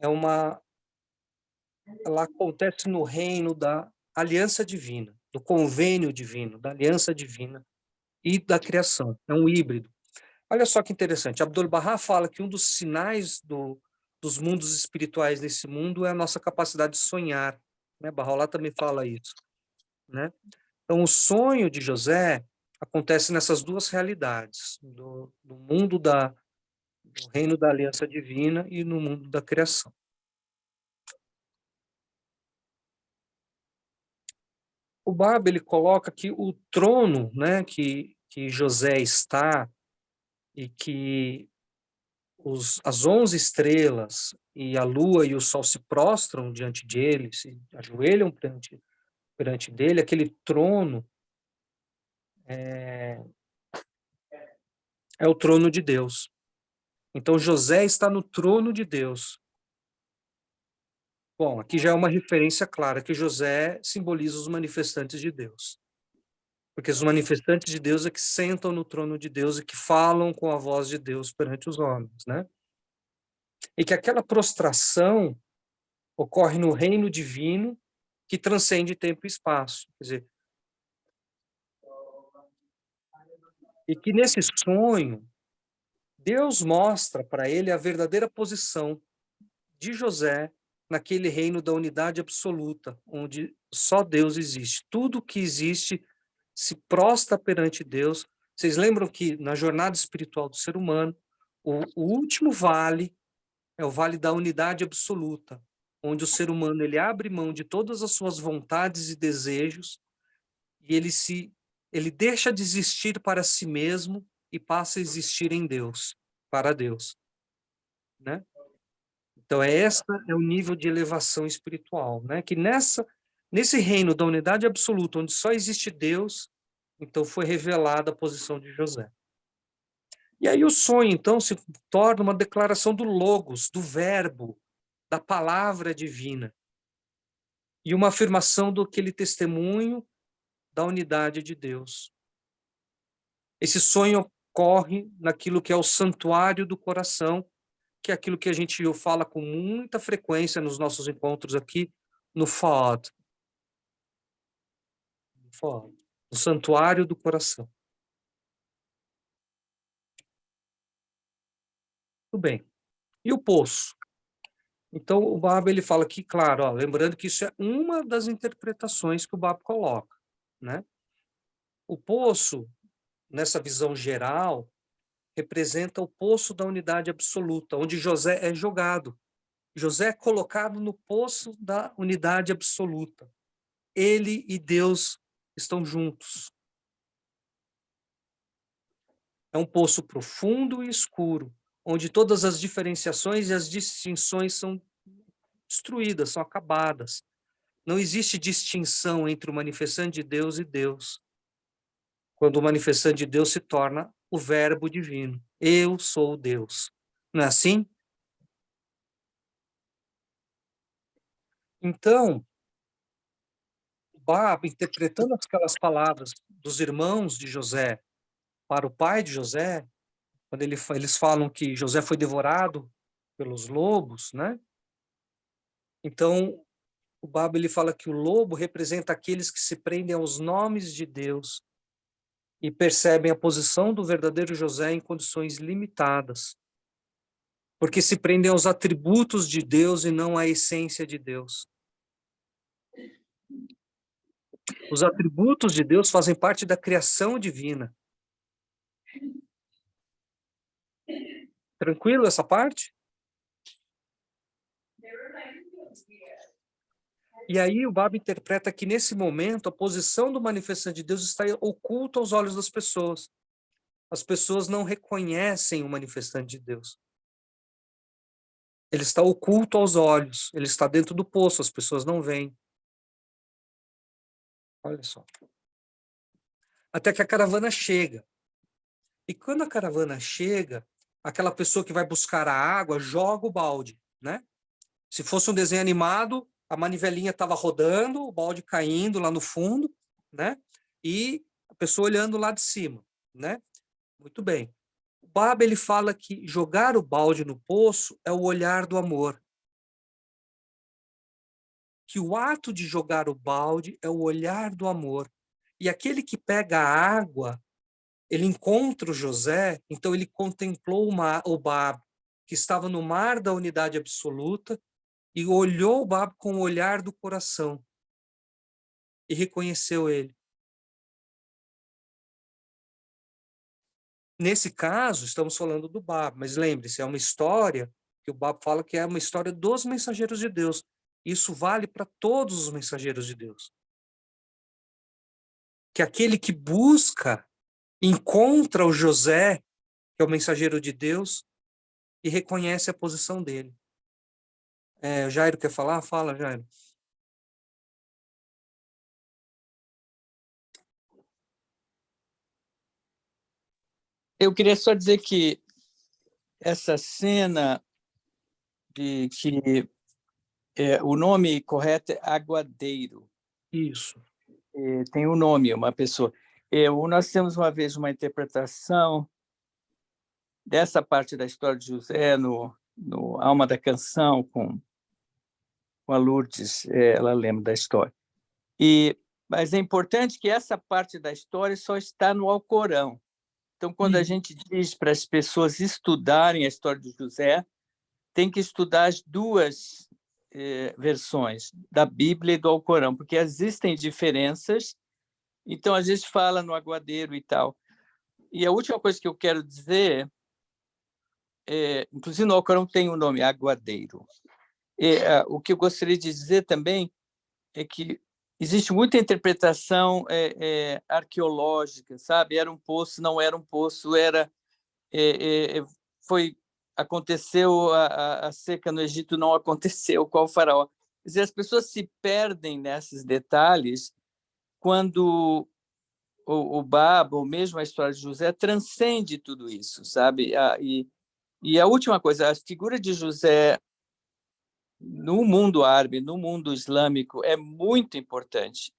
S6: é uma ela acontece no reino da aliança divina, do convênio divino, da aliança divina e da criação. É um híbrido. Olha só que interessante. Abdu'l-Bahá fala que um dos sinais dos mundos espirituais desse mundo é a nossa capacidade de sonhar. Né? Bahá'u'lláh também fala isso. Né? Então, o sonho de José acontece nessas duas realidades, do mundo do reino da aliança divina e no mundo da criação. O Bab, ele coloca que o trono, né, que José está e que as 11 estrelas e a lua e o sol se prostram diante dele, se ajoelham perante dele, aquele trono é o trono de Deus. Então, José está no trono de Deus. Bom, aqui já é uma referência clara que José simboliza os manifestantes de Deus. Porque os manifestantes de Deus é que sentam no trono de Deus e que falam com a voz de Deus perante os homens, né? E que aquela prostração ocorre no reino divino que transcende tempo e espaço. Quer dizer, e que nesse sonho, Deus mostra para ele a verdadeira posição de José naquele reino da unidade absoluta, onde só Deus existe. Tudo que existe se prostra perante Deus. Vocês lembram que na jornada espiritual do ser humano, o último vale é o vale da unidade absoluta, onde o ser humano ele abre mão de todas as suas vontades e desejos e ele deixa de existir para si mesmo e passa a existir em Deus, para Deus, né? Então esse é o nível de elevação espiritual, né? Que nesse reino da unidade absoluta, onde só existe Deus, então foi revelada a posição de José. E aí o sonho, então, se torna uma declaração do logos, do verbo, da palavra divina, e uma afirmação do aquele testemunho da unidade de Deus. Esse sonho ocorre naquilo que é o santuário do coração, que é aquilo que a gente fala com muita frequência nos nossos encontros aqui, no Fa'ad. No santuário do coração. Tudo bem. E o poço? Então, o Bab ele fala aqui, claro, ó, lembrando que isso é uma das interpretações que o Bab coloca, né? O poço, nessa visão geral, representa o poço da unidade absoluta, onde José é jogado. José é colocado no poço da unidade absoluta. Ele e Deus estão juntos. É um poço profundo e escuro, onde todas as diferenciações e as distinções são destruídas, são acabadas. Não existe distinção entre o manifestante de Deus e Deus. Quando o manifestante de Deus se torna o verbo divino. Eu sou Deus. Não é assim? Então, Bab, interpretando aquelas palavras dos irmãos de José para o pai de José, quando eles falam que José foi devorado pelos lobos, né? Então, o Bab ele fala que o lobo representa aqueles que se prendem aos nomes de Deus e percebem a posição do verdadeiro José em condições limitadas, porque se prendem aos atributos de Deus e não à essência de Deus. Os atributos de Deus fazem parte da criação divina. Tranquilo essa parte? E aí o Bab interpreta que nesse momento a posição do manifestante de Deus está oculta aos olhos das pessoas. As pessoas não reconhecem o manifestante de Deus. Ele está oculto aos olhos, ele está dentro do poço, as pessoas não veem. Olha só. Até que a caravana chega. E quando a caravana chega, aquela pessoa que vai buscar a água joga o balde, né? Se fosse um desenho animado, a manivelinha estava rodando, o balde caindo lá no fundo, né? E a pessoa olhando lá de cima, né? Muito bem. O Bab ele fala que jogar o balde no poço é o olhar do amor. que o ato de jogar o balde é o olhar do amor. E aquele que pega a água, ele encontra o José, então ele contemplou o Bab, que estava no mar da unidade absoluta, e olhou o Bab com o olhar do coração e reconheceu ele. Nesse caso, estamos falando do Bab, mas lembre-se, é uma história que o Bab fala que é uma história dos mensageiros de Deus. Isso vale para todos os mensageiros de Deus. Que aquele que busca, encontra o José, que é o mensageiro de Deus, e reconhece a posição dele. O Jairo quer falar? Fala, Jairo.
S7: Eu queria só dizer que essa cena de que o nome correto é Aguadeiro.
S6: Isso.
S7: Tem um nome, uma pessoa. Nós temos uma vez uma interpretação dessa parte da história de José no Alma da Canção, com a Lourdes, ela lembra da história. Mas é importante que essa parte da história só está no Alcorão. Então, quando a gente diz para as pessoas estudarem a história de José, tem que estudar as duas versões, da Bíblia e do Alcorão, porque existem diferenças. Então, às vezes fala no Aguadeiro e tal. E a última coisa que eu quero dizer, inclusive no Alcorão tem o nome Aguadeiro. O que eu gostaria de dizer também é que existe muita interpretação arqueológica, sabe? Era um poço, não era um poço, aconteceu a seca no Egito, não aconteceu, qual faraó? Quer dizer, as pessoas se perdem nesses detalhes quando o Bab, ou mesmo a história de José, transcende tudo isso, sabe? E a última coisa, a figura de José no mundo árabe, no mundo islâmico, é muito importante.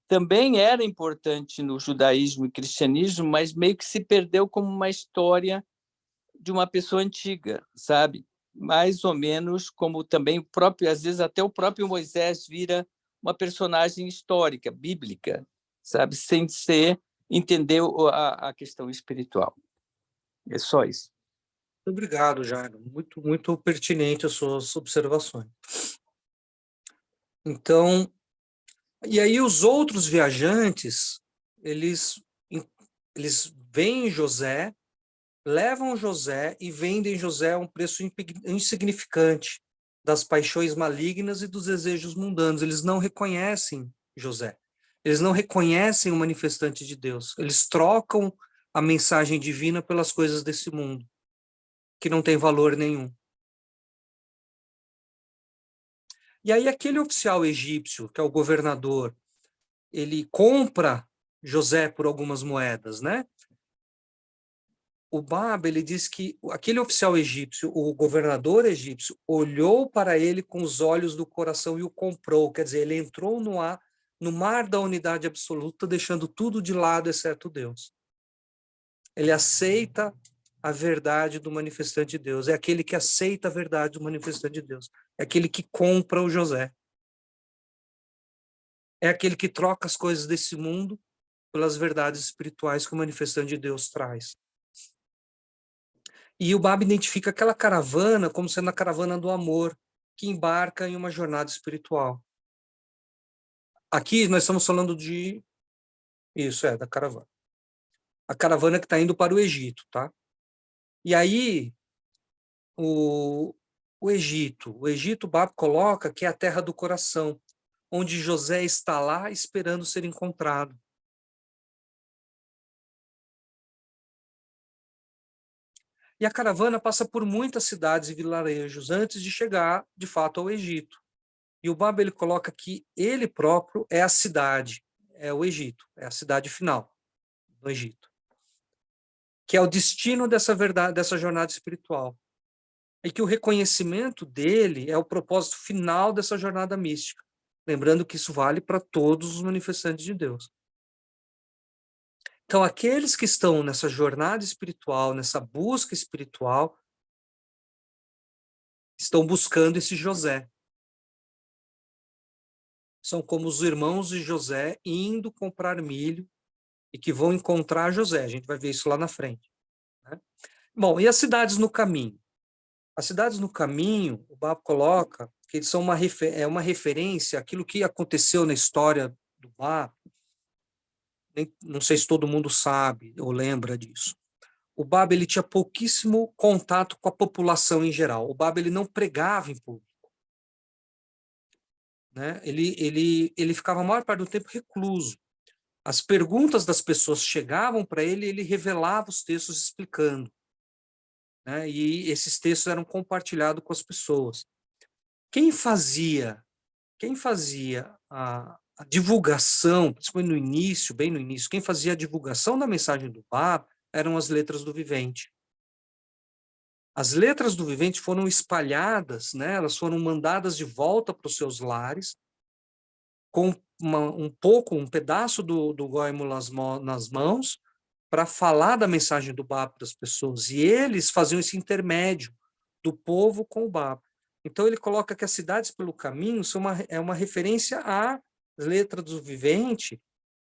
S7: Também era importante no judaísmo e cristianismo, mas meio que se perdeu como uma história de uma pessoa antiga, sabe? Mais ou menos como também às vezes até o próprio Moisés vira uma personagem histórica, bíblica, sabe? Sem entender a questão espiritual. É só isso.
S6: Obrigado, Jairo. Muito, muito pertinente as suas observações. Então, e aí os outros viajantes, eles veem José, levam José e vendem José a um preço insignificante das paixões malignas e dos desejos mundanos. Eles não reconhecem José. Eles não reconhecem o manifestante de Deus. Eles trocam a mensagem divina pelas coisas desse mundo, que não tem valor nenhum. E aí aquele oficial egípcio, que é o governador, ele compra José por algumas moedas, né? O Bab, ele diz que aquele oficial egípcio, o governador egípcio, olhou para ele com os olhos do coração e o comprou. Quer dizer, ele entrou no mar da unidade absoluta, deixando tudo de lado, exceto Deus. Ele aceita a verdade do manifestante de Deus. É aquele que aceita a verdade do manifestante de Deus. É aquele que compra o José. É aquele que troca as coisas desse mundo pelas verdades espirituais que o manifestante de Deus traz. E o Bab identifica aquela caravana como sendo a caravana do amor, que embarca em uma jornada espiritual. Aqui nós estamos falando da caravana. A caravana que está indo para o Egito, tá? E aí, o Egito, o Bab coloca que é a terra do coração, onde José está lá esperando ser encontrado. E a caravana passa por muitas cidades e vilarejos antes de chegar, de fato, ao Egito. E o Bab, ele coloca que ele próprio é a cidade, é o Egito, é a cidade final do Egito, que é o destino dessa verdade, dessa jornada espiritual. E que o reconhecimento dele é o propósito final dessa jornada mística. Lembrando que isso vale para todos os manifestantes de Deus. Então, aqueles que estão nessa jornada espiritual, nessa busca espiritual, estão buscando esse José. são como os irmãos de José indo comprar milho e que vão encontrar José. A gente vai ver isso lá na frente, né? Bom, e as cidades no caminho? As cidades no caminho, o Babo coloca que eles são uma referência àquilo que aconteceu na história do Babo. Não sei se todo mundo sabe ou lembra disso. O Babo, ele tinha pouquíssimo contato com a população em geral. O Babo, ele não pregava em público, né? Ele ficava a maior parte do tempo recluso. As perguntas das pessoas chegavam para ele, ele revelava os textos explicando, né? E esses textos eram compartilhados com as pessoas. Quem fazia a divulgação, principalmente no início, bem no início, quem fazia a divulgação da mensagem do Babo eram as letras do Vivente. As letras do Vivente foram espalhadas, né? Elas foram mandadas de volta para os seus lares, com um pedaço do goimo nas mãos, para falar da mensagem do Babo para as pessoas. E eles faziam esse intermédio do povo com o Babo. Então, ele coloca que as cidades pelo caminho é uma referência à letra do Vivente,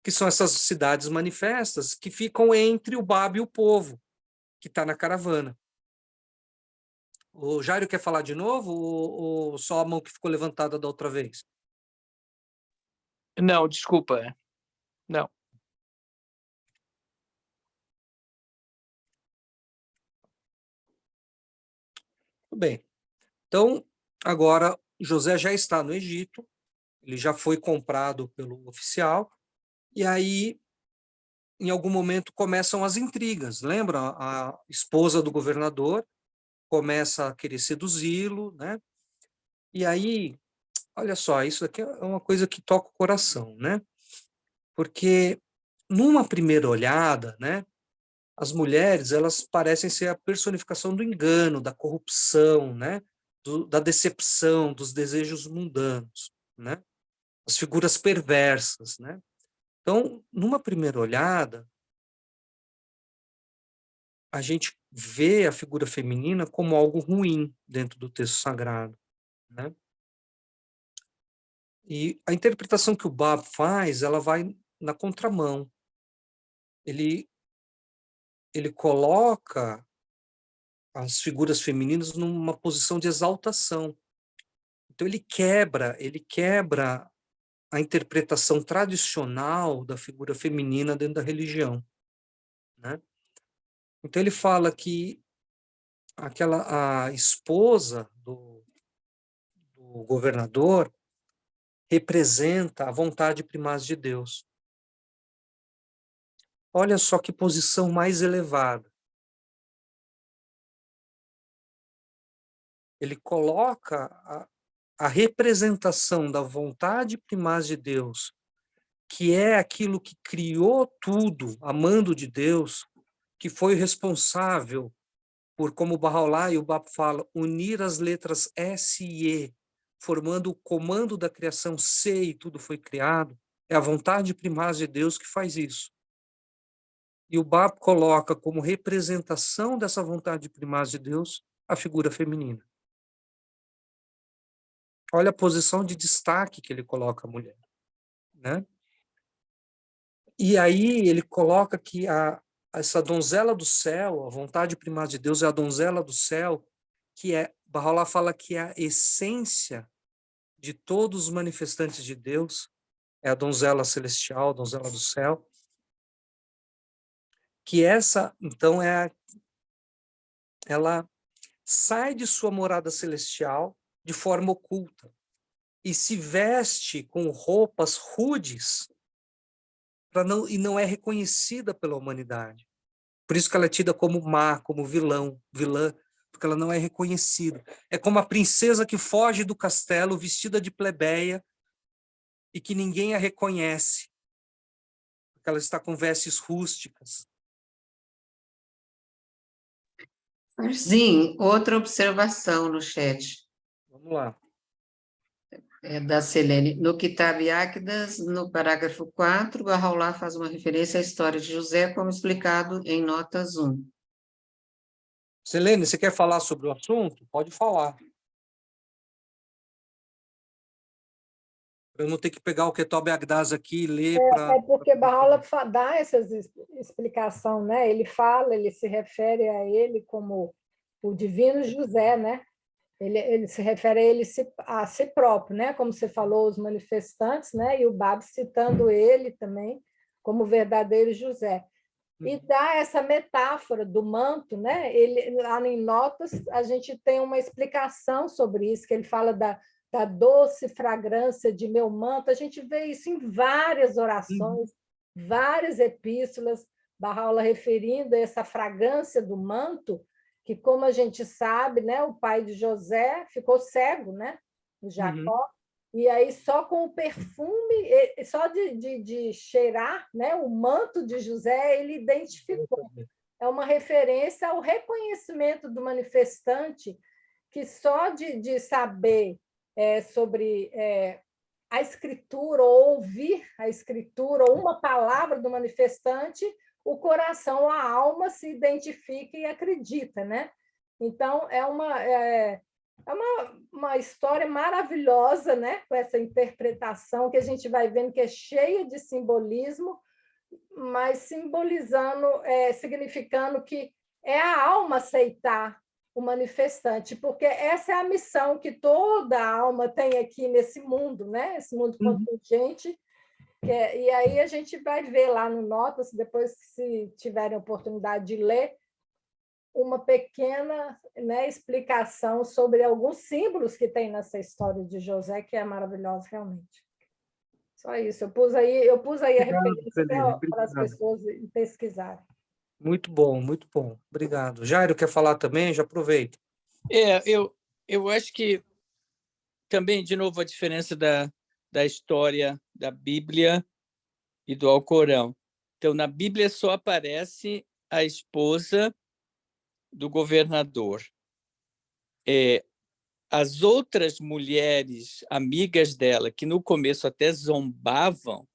S6: que são essas cidades manifestas que ficam entre o Babo e o povo, que está na caravana. O Jairo quer falar de novo ou só a mão que ficou levantada da outra vez?
S7: Não, desculpa. Não.
S6: Tudo bem. Então, agora, José já está no Egito, ele já foi comprado pelo oficial, e aí, em algum momento, começam as intrigas. Lembra? A esposa do governador começa a querer seduzi-lo, né? E aí, olha só, isso aqui é uma coisa que toca o coração, né? Porque, numa primeira olhada, né, as mulheres, elas parecem ser a personificação do engano, da corrupção, né? Da decepção, dos desejos mundanos, né? As figuras perversas, né? Então, numa primeira olhada, a gente vê a figura feminina como algo ruim dentro do texto sagrado, né? E a interpretação que o Babo faz, ela vai na contramão. Ele coloca as figuras femininas numa posição de exaltação. Então ele quebra a interpretação tradicional da figura feminina dentro da religião, né? Então ele fala que a esposa do governador representa a vontade primaz de Deus. Olha só que posição mais elevada. Ele coloca a representação da vontade primaz de Deus, que é aquilo que criou tudo, amando de Deus, que foi responsável por, como o Bahá'u'lláh e o Babo falam, unir as letras S e E, formando o comando da criação C e tudo foi criado. É a vontade primaz de Deus que faz isso. E o Babo coloca como representação dessa vontade primaz de Deus a figura feminina. Olha a posição de destaque que ele coloca a mulher, né? E aí ele coloca que essa donzela do céu, a vontade primaz de Deus é a donzela do céu, que Bahá'u'lláh fala que é a essência de todos os manifestantes de Deus, é a donzela celestial, a donzela do céu, que essa, então, ela sai de sua morada celestial de forma oculta e se veste com roupas rudes e não é reconhecida pela humanidade. Por isso que ela é tida como má, como vilã, porque ela não é reconhecida. É como a princesa que foge do castelo vestida de plebeia e que ninguém a reconhece, porque ela está com vestes rústicas.
S3: Sim, outra observação no chat.
S6: Vamos lá.
S3: É da Selene. No Kitab Áquidas, no parágrafo 4, Bahá'u'lláh faz uma referência à história de José, como explicado em notas 1.
S6: Selene, você quer falar sobre o assunto? Pode falar. Para eu não ter que pegar o Ketob Agdaz aqui e ler para...
S8: É porque Bahá'u'lláh dá essa explicação, né? Ele fala, ele se refere a ele como o divino José, né? Ele se refere a ele a si próprio, né? Como você falou, os manifestantes, né? E o Bab citando ele também como o verdadeiro José. E dá essa metáfora do manto, né? Ele, lá em Notas, a gente tem uma explicação sobre isso, que ele fala da doce fragrância de meu manto. A gente vê isso em várias orações, várias epístolas, Bahá'u'lláh referindo a essa fragrância do manto, que, como a gente sabe, né, o pai de José ficou cego, né? O Jacó. E aí, só com o perfume, só de cheirar, né, o manto de José, ele identificou. É uma referência ao reconhecimento do manifestante, que só de saber sobre a escritura, ou ouvir a escritura, ou uma palavra do manifestante, o coração, a alma se identifica e acredita, né? Então, é uma história maravilhosa, né? Com essa interpretação que a gente vai vendo que é cheia de simbolismo, mas simbolizando, significando que é a alma aceitar o manifestante, porque essa é a missão que toda alma tem aqui nesse mundo, né? Esse mundo contingente. E aí a gente vai ver lá no Notas, depois, se tiverem oportunidade de ler, uma pequena, né, explicação sobre alguns símbolos que tem nessa história de José, que é maravilhosa realmente. Só isso. Eu pus aí a referência para as pessoas pesquisarem.
S6: Muito bom, muito bom. Obrigado. Jairo, quer falar também? Já aproveita.
S7: Eu acho que também, de novo, a diferença da história da Bíblia e do Alcorão. Então, na Bíblia só aparece a esposa do governador. As outras mulheres amigas dela, que no começo até zombavam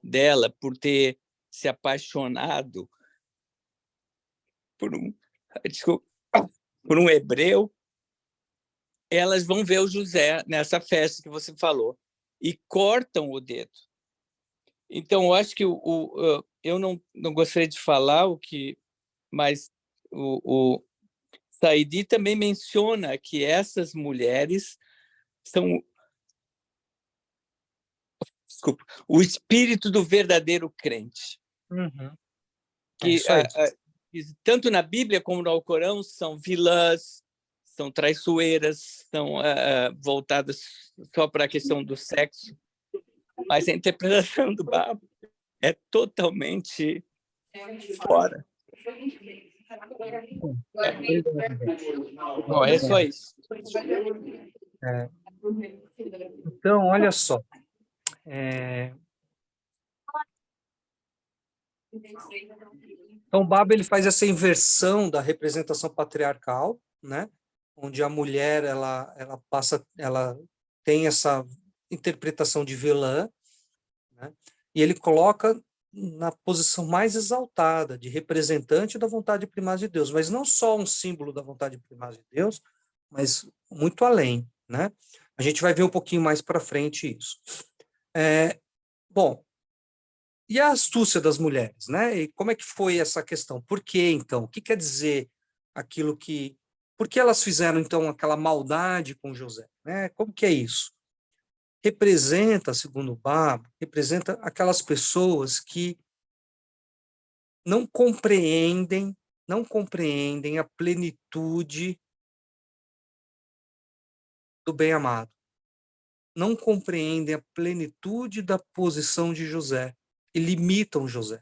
S7: dela por ter se apaixonado por um hebreu, elas vão ver o José nessa festa que você falou e cortam o dedo. Então, eu acho que eu não gostaria de falar mas o Saidi também menciona que essas mulheres são o espírito do verdadeiro crente. Que tanto na Bíblia como no Alcorão são vilãs, são traiçoeiras, são voltadas só para a questão do sexo, mas a interpretação do Bab é totalmente fora. Bom, é só isso.
S6: Então, olha só. Então, o Bab ele faz essa inversão da representação patriarcal, né? Onde a mulher ela tem essa interpretação de vilã, né? E ele coloca na posição mais exaltada, de representante da vontade primaz de Deus, mas não só um símbolo da vontade primaz de Deus, mas muito além, né? A gente vai ver um pouquinho mais para frente isso. Bom, e a astúcia das mulheres, né? E como é que foi essa questão? Por que, então? O que quer dizer aquilo que... Por que elas fizeram, então, aquela maldade com José? Né? Como que é isso? Representa, segundo o Bab, representa aquelas pessoas que não compreendem a plenitude do bem-amado. Não compreendem a plenitude da posição de José e limitam José.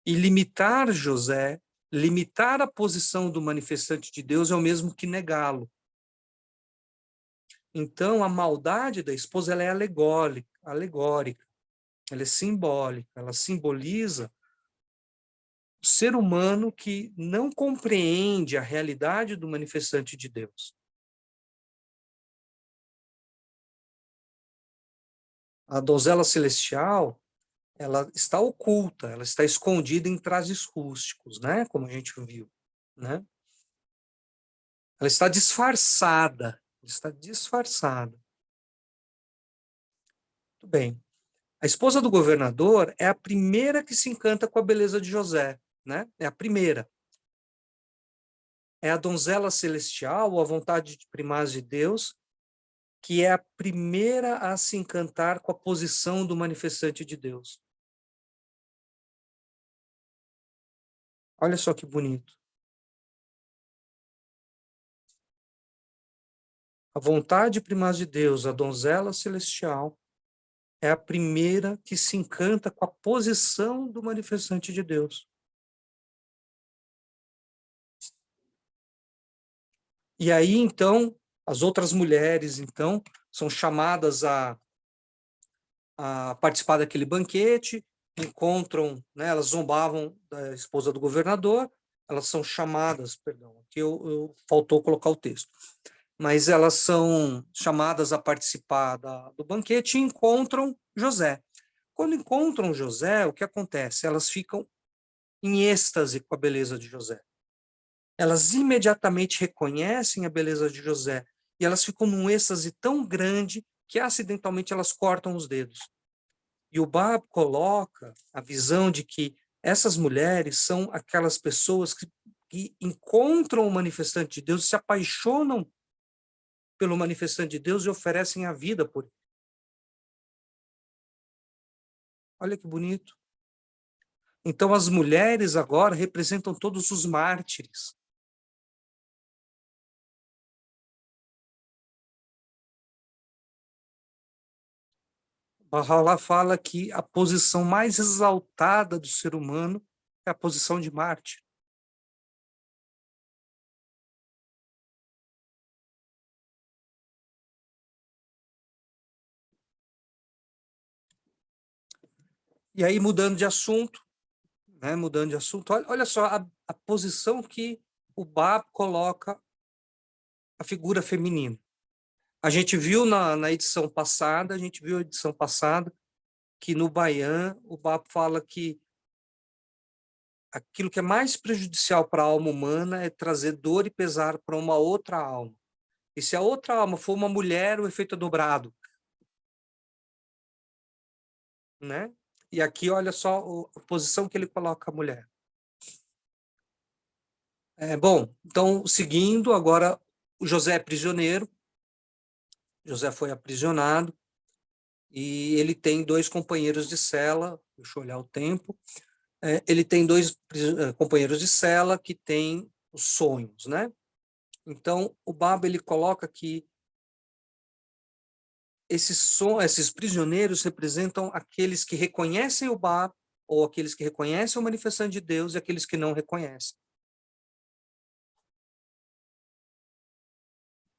S6: E limitar José, limitar a posição do manifestante de Deus é o mesmo que negá-lo. Então, a maldade da esposa ela é alegórica, ela é simbólica, ela simboliza o ser humano que não compreende a realidade do manifestante de Deus. A donzela celestial, ela está oculta, ela está escondida em trajes rústicos, né? Como a gente viu, né? Ela está disfarçada. Está disfarçada. Muito bem. A esposa do governador é a primeira que se encanta com a beleza de José, né? É a primeira. É a donzela celestial, ou a vontade primaz de Deus, que é a primeira a se encantar com a posição do manifestante de Deus. Olha só que bonito. A vontade primaz de Deus, a donzela celestial, é a primeira que se encanta com a posição do manifestante de Deus. E aí, então, as outras mulheres, então, são chamadas a participar daquele banquete, encontram, né, elas zombavam da esposa do governador, elas são chamadas, perdão, aqui faltou colocar o texto, mas elas são chamadas a participar do banquete e encontram José. Quando encontram José, o que acontece? Elas ficam em êxtase com a beleza de José. Elas imediatamente reconhecem a beleza de José e elas ficam num êxtase tão grande que acidentalmente elas cortam os dedos. E o Bab coloca a visão de que essas mulheres são aquelas pessoas que encontram o manifestante de Deus, se apaixonam pelo manifestante de Deus e oferecem a vida por ele. Olha que bonito. Então as mulheres agora representam todos os mártires. Bahá'u'lláh fala que a posição mais exaltada do ser humano é a posição de mártir. E aí, mudando de assunto, olha só a posição que o Bab coloca a figura feminina. A gente viu na edição passada, que no Bayan o Bab fala que aquilo que é mais prejudicial para a alma humana é trazer dor e pesar para uma outra alma. E se a outra alma for uma mulher, o efeito é dobrado. Né? E aqui, olha só a posição que ele coloca a mulher. Bom, então, seguindo, agora o José é prisioneiro. José foi aprisionado e ele tem 2 companheiros de cela, deixa eu olhar o tempo, ele tem 2 companheiros de cela que têm os sonhos, né? Então, o Bab, ele coloca que esses prisioneiros representam aqueles que reconhecem o Bab, ou aqueles que reconhecem o manifestante de Deus, e aqueles que não reconhecem.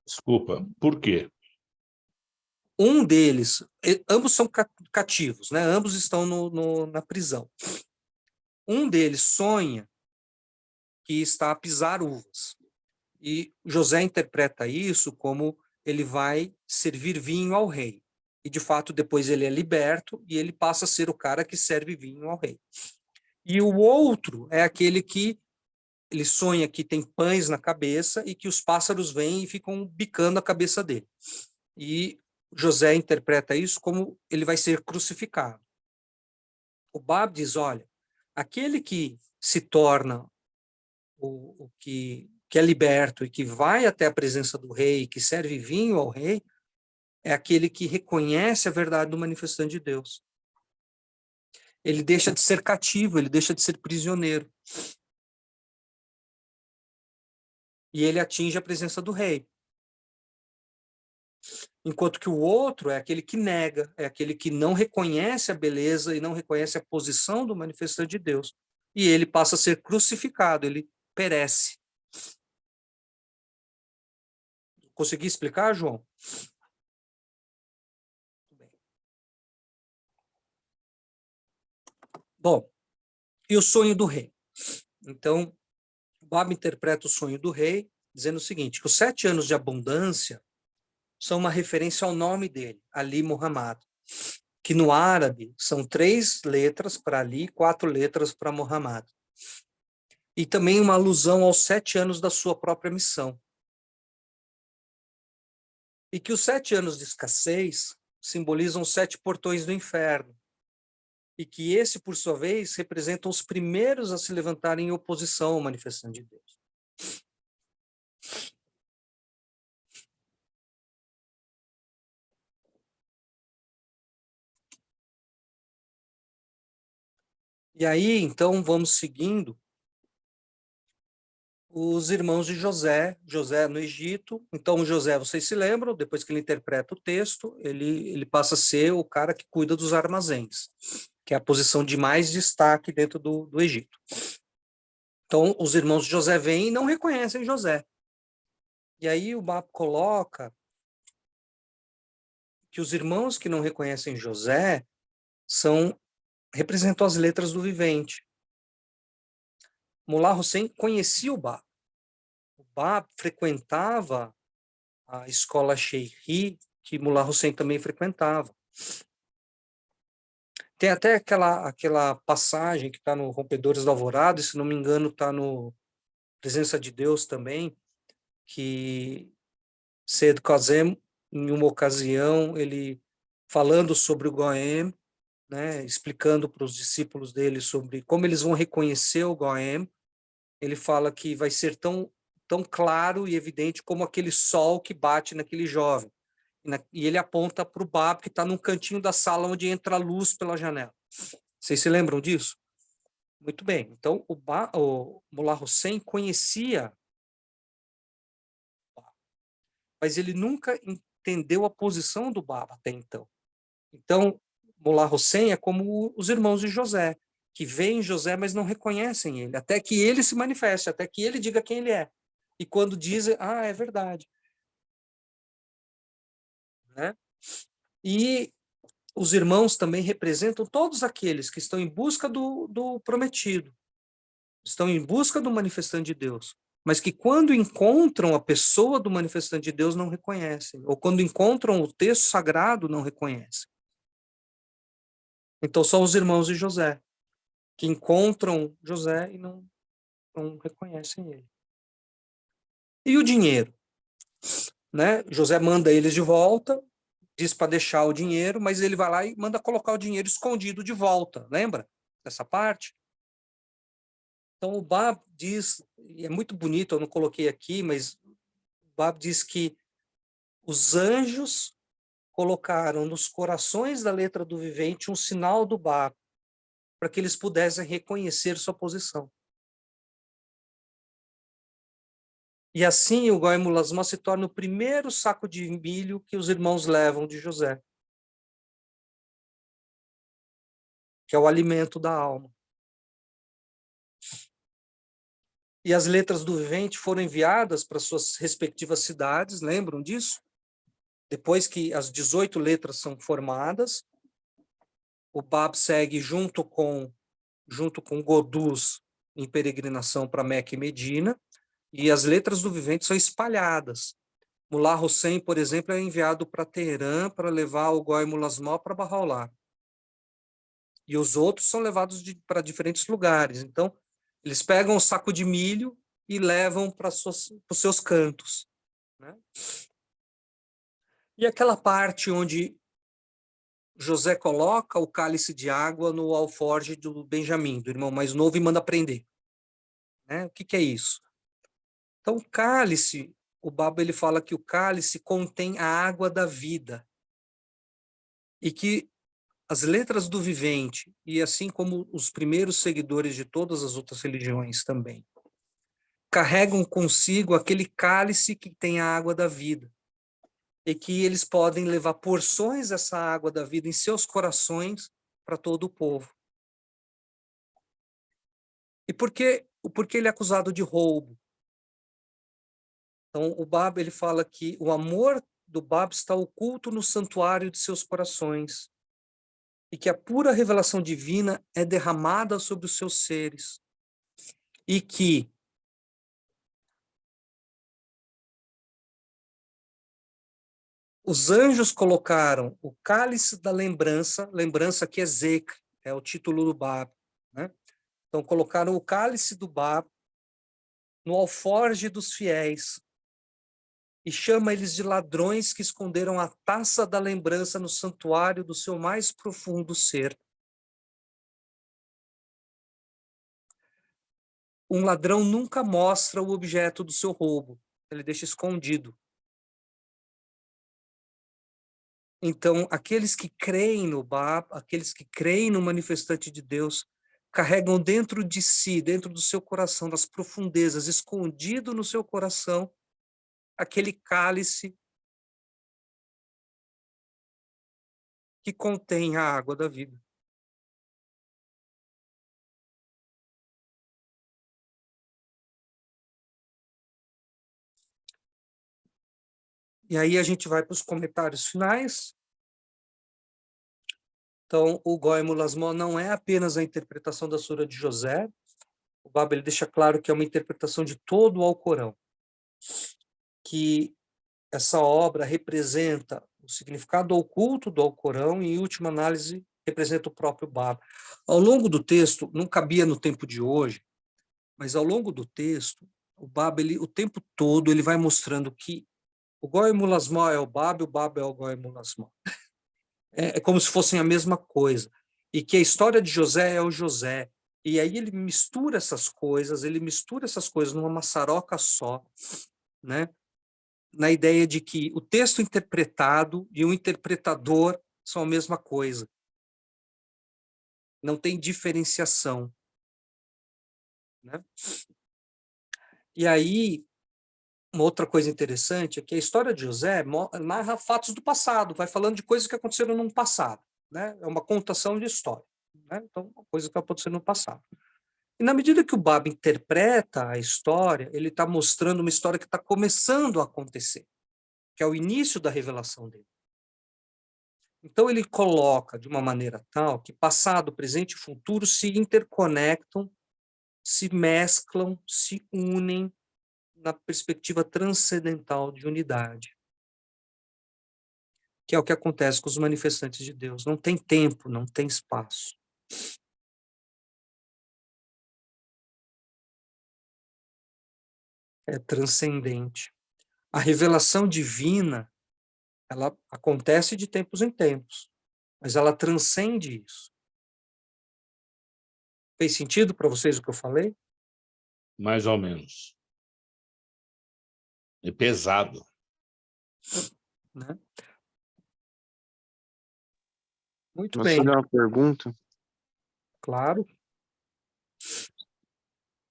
S2: Desculpa, por quê?
S6: Um deles, ambos são cativos, né? Ambos estão na prisão. Um deles sonha que está a pisar uvas. E José interpreta isso como ele vai servir vinho ao rei. E, de fato, depois ele é liberto e ele passa a ser o cara que serve vinho ao rei. E o outro é aquele que ele sonha que tem pães na cabeça e que os pássaros vêm e ficam bicando a cabeça dele. E José interpreta isso como ele vai ser crucificado. O Bab diz, olha, aquele que se torna o que é liberto e que vai até a presença do rei, que serve vinho ao rei, é aquele que reconhece a verdade do manifestante de Deus. Ele deixa de ser cativo, ele deixa de ser prisioneiro. E ele atinge a presença do rei. Enquanto que o outro é aquele que nega, é aquele que não reconhece a beleza e não reconhece a posição do manifestante de Deus. E ele passa a ser crucificado, ele perece. Consegui explicar, João? Bom, e o sonho do rei? Então, Bab interpreta o sonho do rei, dizendo o seguinte, que os 7 anos de abundância são uma referência ao nome dele, Ali Muhammad, que no árabe são 3 letras para Ali, 4 letras para Muhammad. E também uma alusão aos 7 anos da sua própria missão. e que os 7 anos de escassez simbolizam os 7 portões do inferno, e que esse, por sua vez, representam os primeiros a se levantarem em oposição ao manifestante de Deus. E aí, então, vamos seguindo os irmãos de José, José no Egito. Então, José, vocês se lembram, depois que ele interpreta o texto, ele passa a ser o cara que cuida dos armazéns, que é a posição de mais destaque dentro do Egito. Então, os irmãos de José vêm e não reconhecem José. E aí o Bab coloca que os irmãos que não reconhecem José representam as letras do vivente. Mullah Hussein conhecia o Bab. O Bab frequentava a escola Sheikhi, que Mullah Hussein também frequentava. Tem até aquela passagem que está no Rompedores da Alvorada, e, se não me engano, está no Presença de Deus também, que Seyd Kazem, em uma ocasião, ele falando sobre o Goem, né, explicando para os discípulos dele sobre como eles vão reconhecer o Goem, ele fala que vai ser tão claro e evidente como aquele sol que bate naquele jovem. E ele aponta para o Bab, que está num cantinho da sala onde entra a luz pela janela. Vocês se lembram disso? Muito bem. Então, o Mullah Hussein conhecia, mas ele nunca entendeu a posição do Bab até então. Então, Mullah Hussein é como os irmãos de José, que veem José, mas não reconhecem ele, até que ele se manifeste, até que ele diga quem ele é. E quando dizem, é verdade. Né? E os irmãos também representam todos aqueles que estão em busca do prometido, estão em busca do manifestante de Deus, mas que quando encontram a pessoa do manifestante de Deus não reconhecem, ou quando encontram o texto sagrado não reconhecem. Então são os irmãos de José, que encontram José e não reconhecem ele. E o dinheiro? Né? José manda eles de volta, diz para deixar o dinheiro, mas ele vai lá e manda colocar o dinheiro escondido de volta. Lembra dessa parte? Então o Bab diz, e é muito bonito, eu não coloquei aqui, mas o Bab diz que os anjos colocaram nos corações da letra do vivente um sinal do Bab, para que eles pudessem reconhecer sua posição. E assim o Goem Mulasma se torna o primeiro saco de milho que os irmãos levam de José, que é o alimento da alma. E as letras do vivente foram enviadas para suas respectivas cidades, lembram disso? Depois que as 18 letras são formadas, o Bab segue junto com Goduz em peregrinação para Meca e Medina, e as letras do vivente são espalhadas. Mullah Hussein, por exemplo, é enviado para Teherã para levar o Goem Mulasma para Bahá'u'lláh. E os outros são levados para diferentes lugares. Então, eles pegam um saco de milho e levam para os seus cantos. Né? E aquela parte onde José coloca o cálice de água no alforje do Benjamim, do irmão mais novo, e manda prender. Né? O que é isso? Então, o cálice, o Bab ele fala que o cálice contém a água da vida. E que as letras do vivente, e assim como os primeiros seguidores de todas as outras religiões também, carregam consigo aquele cálice que tem a água da vida. E que eles podem levar porções dessa água da vida em seus corações para todo o povo. E por que ele é acusado de roubo? Então, o Bab ele fala que o amor do Bab está oculto no santuário de seus corações e que a pura revelação divina é derramada sobre os seus seres e que os anjos colocaram o cálice da lembrança que é Zikr, é o título do Bab, né? Então, colocaram o cálice do Bab no alforje dos fiéis, e chama eles de ladrões que esconderam a taça da lembrança no santuário do seu mais profundo ser. Um ladrão nunca mostra o objeto do seu roubo, ele deixa escondido. Então, aqueles que creem no Baba, aqueles que creem no manifestante de Deus, carregam dentro de si, dentro do seu coração, nas profundezas, escondido no seu coração, aquele cálice que contém a água da vida. E aí a gente vai para os comentários finais. Então, o Goem Mulasmó não é apenas a interpretação da Sura de José. O Baba ele deixa claro que é uma interpretação de todo o Alcorão, que essa obra representa o significado oculto do Alcorão e, em última análise, representa o próprio Baba. Ao longo do texto, não cabia no tempo de hoje, mas ao longo do texto, o Baba, o tempo todo, ele vai mostrando que o Goem Mulasmó é o Baba é o Goem Mulasmó. É como se fossem a mesma coisa. E que a história de José é o José. E aí ele mistura essas coisas numa maçaroca só, né? Na ideia de que o texto interpretado e o interpretador são a mesma coisa. Não tem diferenciação, né? E aí, uma outra coisa interessante é que a história de José narra fatos do passado, vai falando de coisas que aconteceram no passado, né? É uma contação de história, né? Então, coisa que aconteceu no passado. E na medida que o Baba interpreta a história, ele está mostrando uma história que está começando a acontecer, que é o início da revelação dele. Então ele coloca de uma maneira tal que passado, presente e futuro se interconectam, se mesclam, se unem na perspectiva transcendental de unidade, que é o que acontece com os manifestantes de Deus. Não tem tempo, não tem espaço. É transcendente. A revelação divina, ela acontece de tempos em tempos, mas ela transcende isso. Fez sentido para vocês o que eu falei?
S2: Mais ou menos. É pesado.
S6: Né? Muito
S9: Posso
S6: bem.
S9: fazer uma pergunta?
S6: Claro.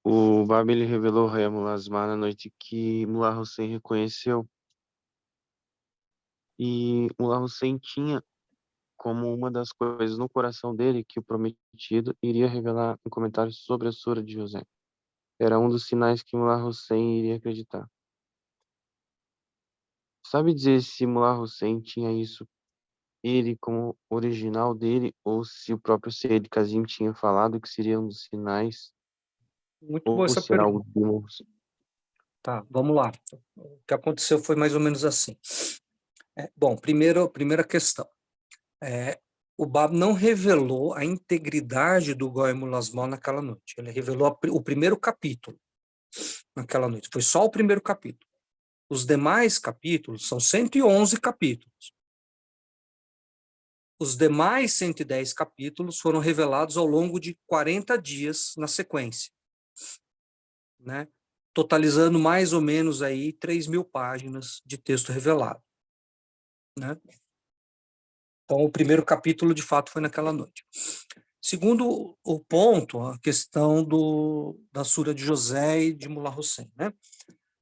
S9: O Baba ele revelou ao Rei Mulasma na noite que Mullah Hussein reconheceu. E Mullah Hussein tinha como uma das coisas no coração dele que o prometido iria revelar um comentário sobre a Sura de José. Era um dos sinais que Mullah Hussein iria acreditar. Sabe dizer se Mullah Hussein tinha isso ele como original dele ou se o próprio Seyyed Kazim tinha falado que seria um dos sinais
S6: Muito boa
S9: ou
S6: essa
S9: será algo
S6: pergunta.
S9: de Mullah Hussein?
S6: Tá, vamos lá. O que aconteceu foi mais ou menos assim. Bom, primeira questão. O Baba não revelou a integridade do Goem Mulasma naquela noite. Ele revelou o primeiro capítulo naquela noite. Foi só o primeiro capítulo. Os demais capítulos são 111 capítulos. Os demais 110 capítulos foram revelados ao longo de 40 dias na sequência, né? Totalizando mais ou menos aí 3.000 páginas de texto revelado, né? Então, o primeiro capítulo, de fato, foi naquela noite. Segundo o ponto, a questão da Sura de José e de Mullah Hussein, né?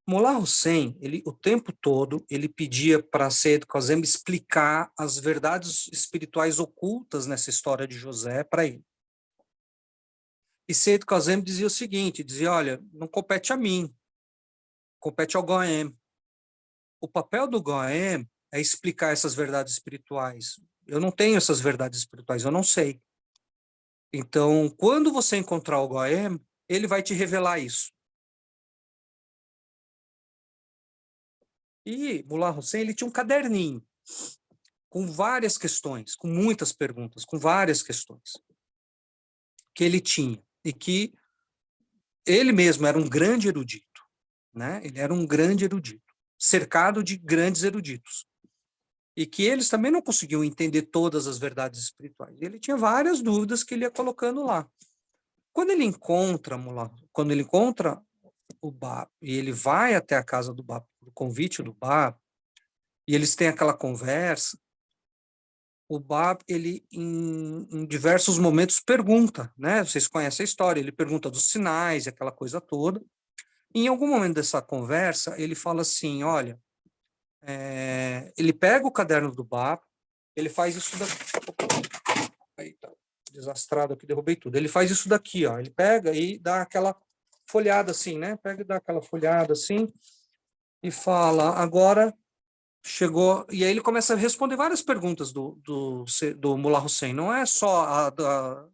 S6: Mullah Hussein, o tempo todo, ele pedia para Seyyed Kazem explicar as verdades espirituais ocultas nessa história de José para ele. E Seyyed Kazem dizia o seguinte, dizia, olha, não compete a mim, compete ao Goem. O papel do Goem é explicar essas verdades espirituais. Eu não tenho essas verdades espirituais, eu não sei. Então, quando você encontrar o Goem, ele vai te revelar isso. E Mullah Hussein, ele tinha um caderninho com várias questões, com muitas perguntas, com várias questões que ele tinha e que ele mesmo era um grande erudito, né? Ele era um grande erudito. cercado de grandes eruditos. E que eles também não conseguiam entender todas as verdades espirituais. Ele tinha várias dúvidas que ele ia colocando lá. Quando ele encontra o Bab, e ele vai até a casa do Bab, o convite do Bab, e eles têm aquela conversa, o Bab, ele, em diversos momentos, pergunta, né? Vocês conhecem a história, ele pergunta dos sinais, aquela coisa toda. E em algum momento dessa conversa, ele fala assim, olha, ele pega o caderno do Bab, ele faz isso daqui. Aí tá desastrado aqui, derrubei tudo. Ele faz isso daqui, ó. Ele pega e dá aquela folhada assim, né? Pega e dá aquela folhada assim e fala, agora chegou... E aí ele começa a responder várias perguntas do Mullah Hussein. Não é só a da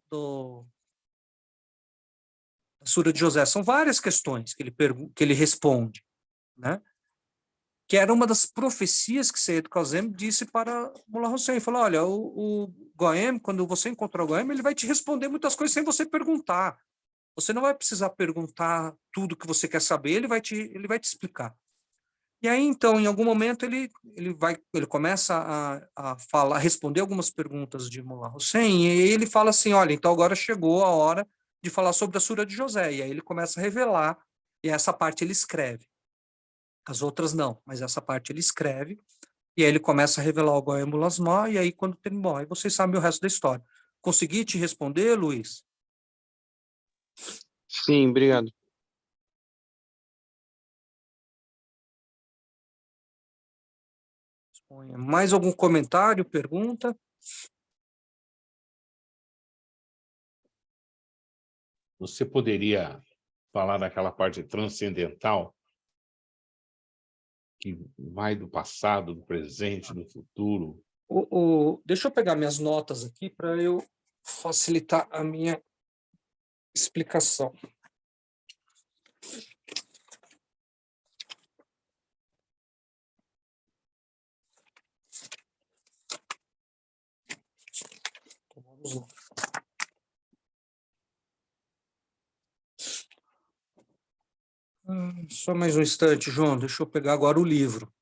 S6: Sura de José, são várias questões que ele responde, né? Que era uma das profecias que Seyyed Kazem disse para Mullah Hussein. Ele falou, olha, o Goem, quando você encontrar o Goem, ele vai te responder muitas coisas sem você perguntar. Você não vai precisar perguntar tudo que você quer saber, ele vai te explicar. E aí, então, em algum momento, ele começa a responder algumas perguntas de Mullah Hussein, e aí ele fala assim, olha, então agora chegou a hora de falar sobre a Sura de José. E aí ele começa a revelar, e essa parte ele escreve. As outras não, mas essa parte ele escreve, e aí ele começa a revelar o Goem Mulasma, e aí quando tem... Bom, aí vocês sabem o resto da história. Consegui te responder, Luiz?
S9: Sim, obrigado.
S6: Mais algum comentário, pergunta?
S2: Você poderia falar daquela parte transcendental que vai do passado, do presente, do futuro?
S6: Deixa eu pegar minhas notas aqui para eu facilitar a minha explicação. Então, vamos lá. Só mais um instante, João. Deixa eu pegar agora o livro.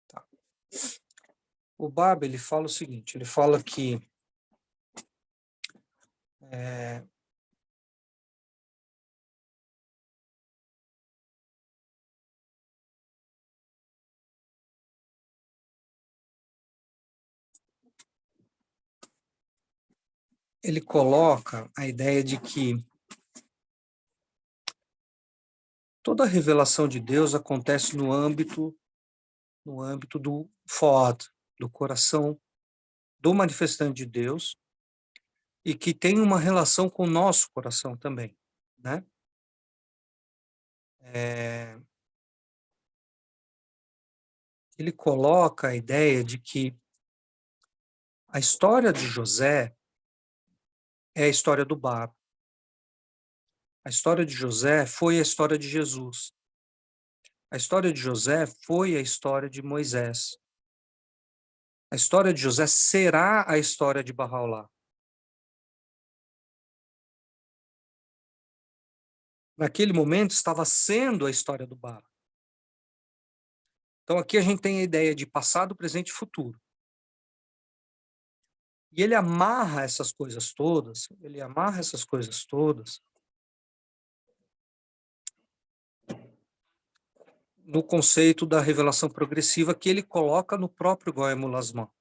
S6: Tá. O Bab, ele fala o seguinte, ele fala que ele coloca a ideia de que toda a revelação de Deus acontece no âmbito do Fuad, do coração do manifestante de Deus, e que tem uma relação com o nosso coração também, né? Ele coloca a ideia de que a história de José é a história do Bab. A história de José foi a história de Jesus. A história de José foi a história de Moisés. A história de José será a história de Bahá'u'lláh. Naquele momento estava sendo a história do Bab. Então aqui a gente tem a ideia de passado, presente e futuro. E ele amarra essas coisas todas, no conceito da revelação progressiva que ele coloca no próprio Goem Mulasma.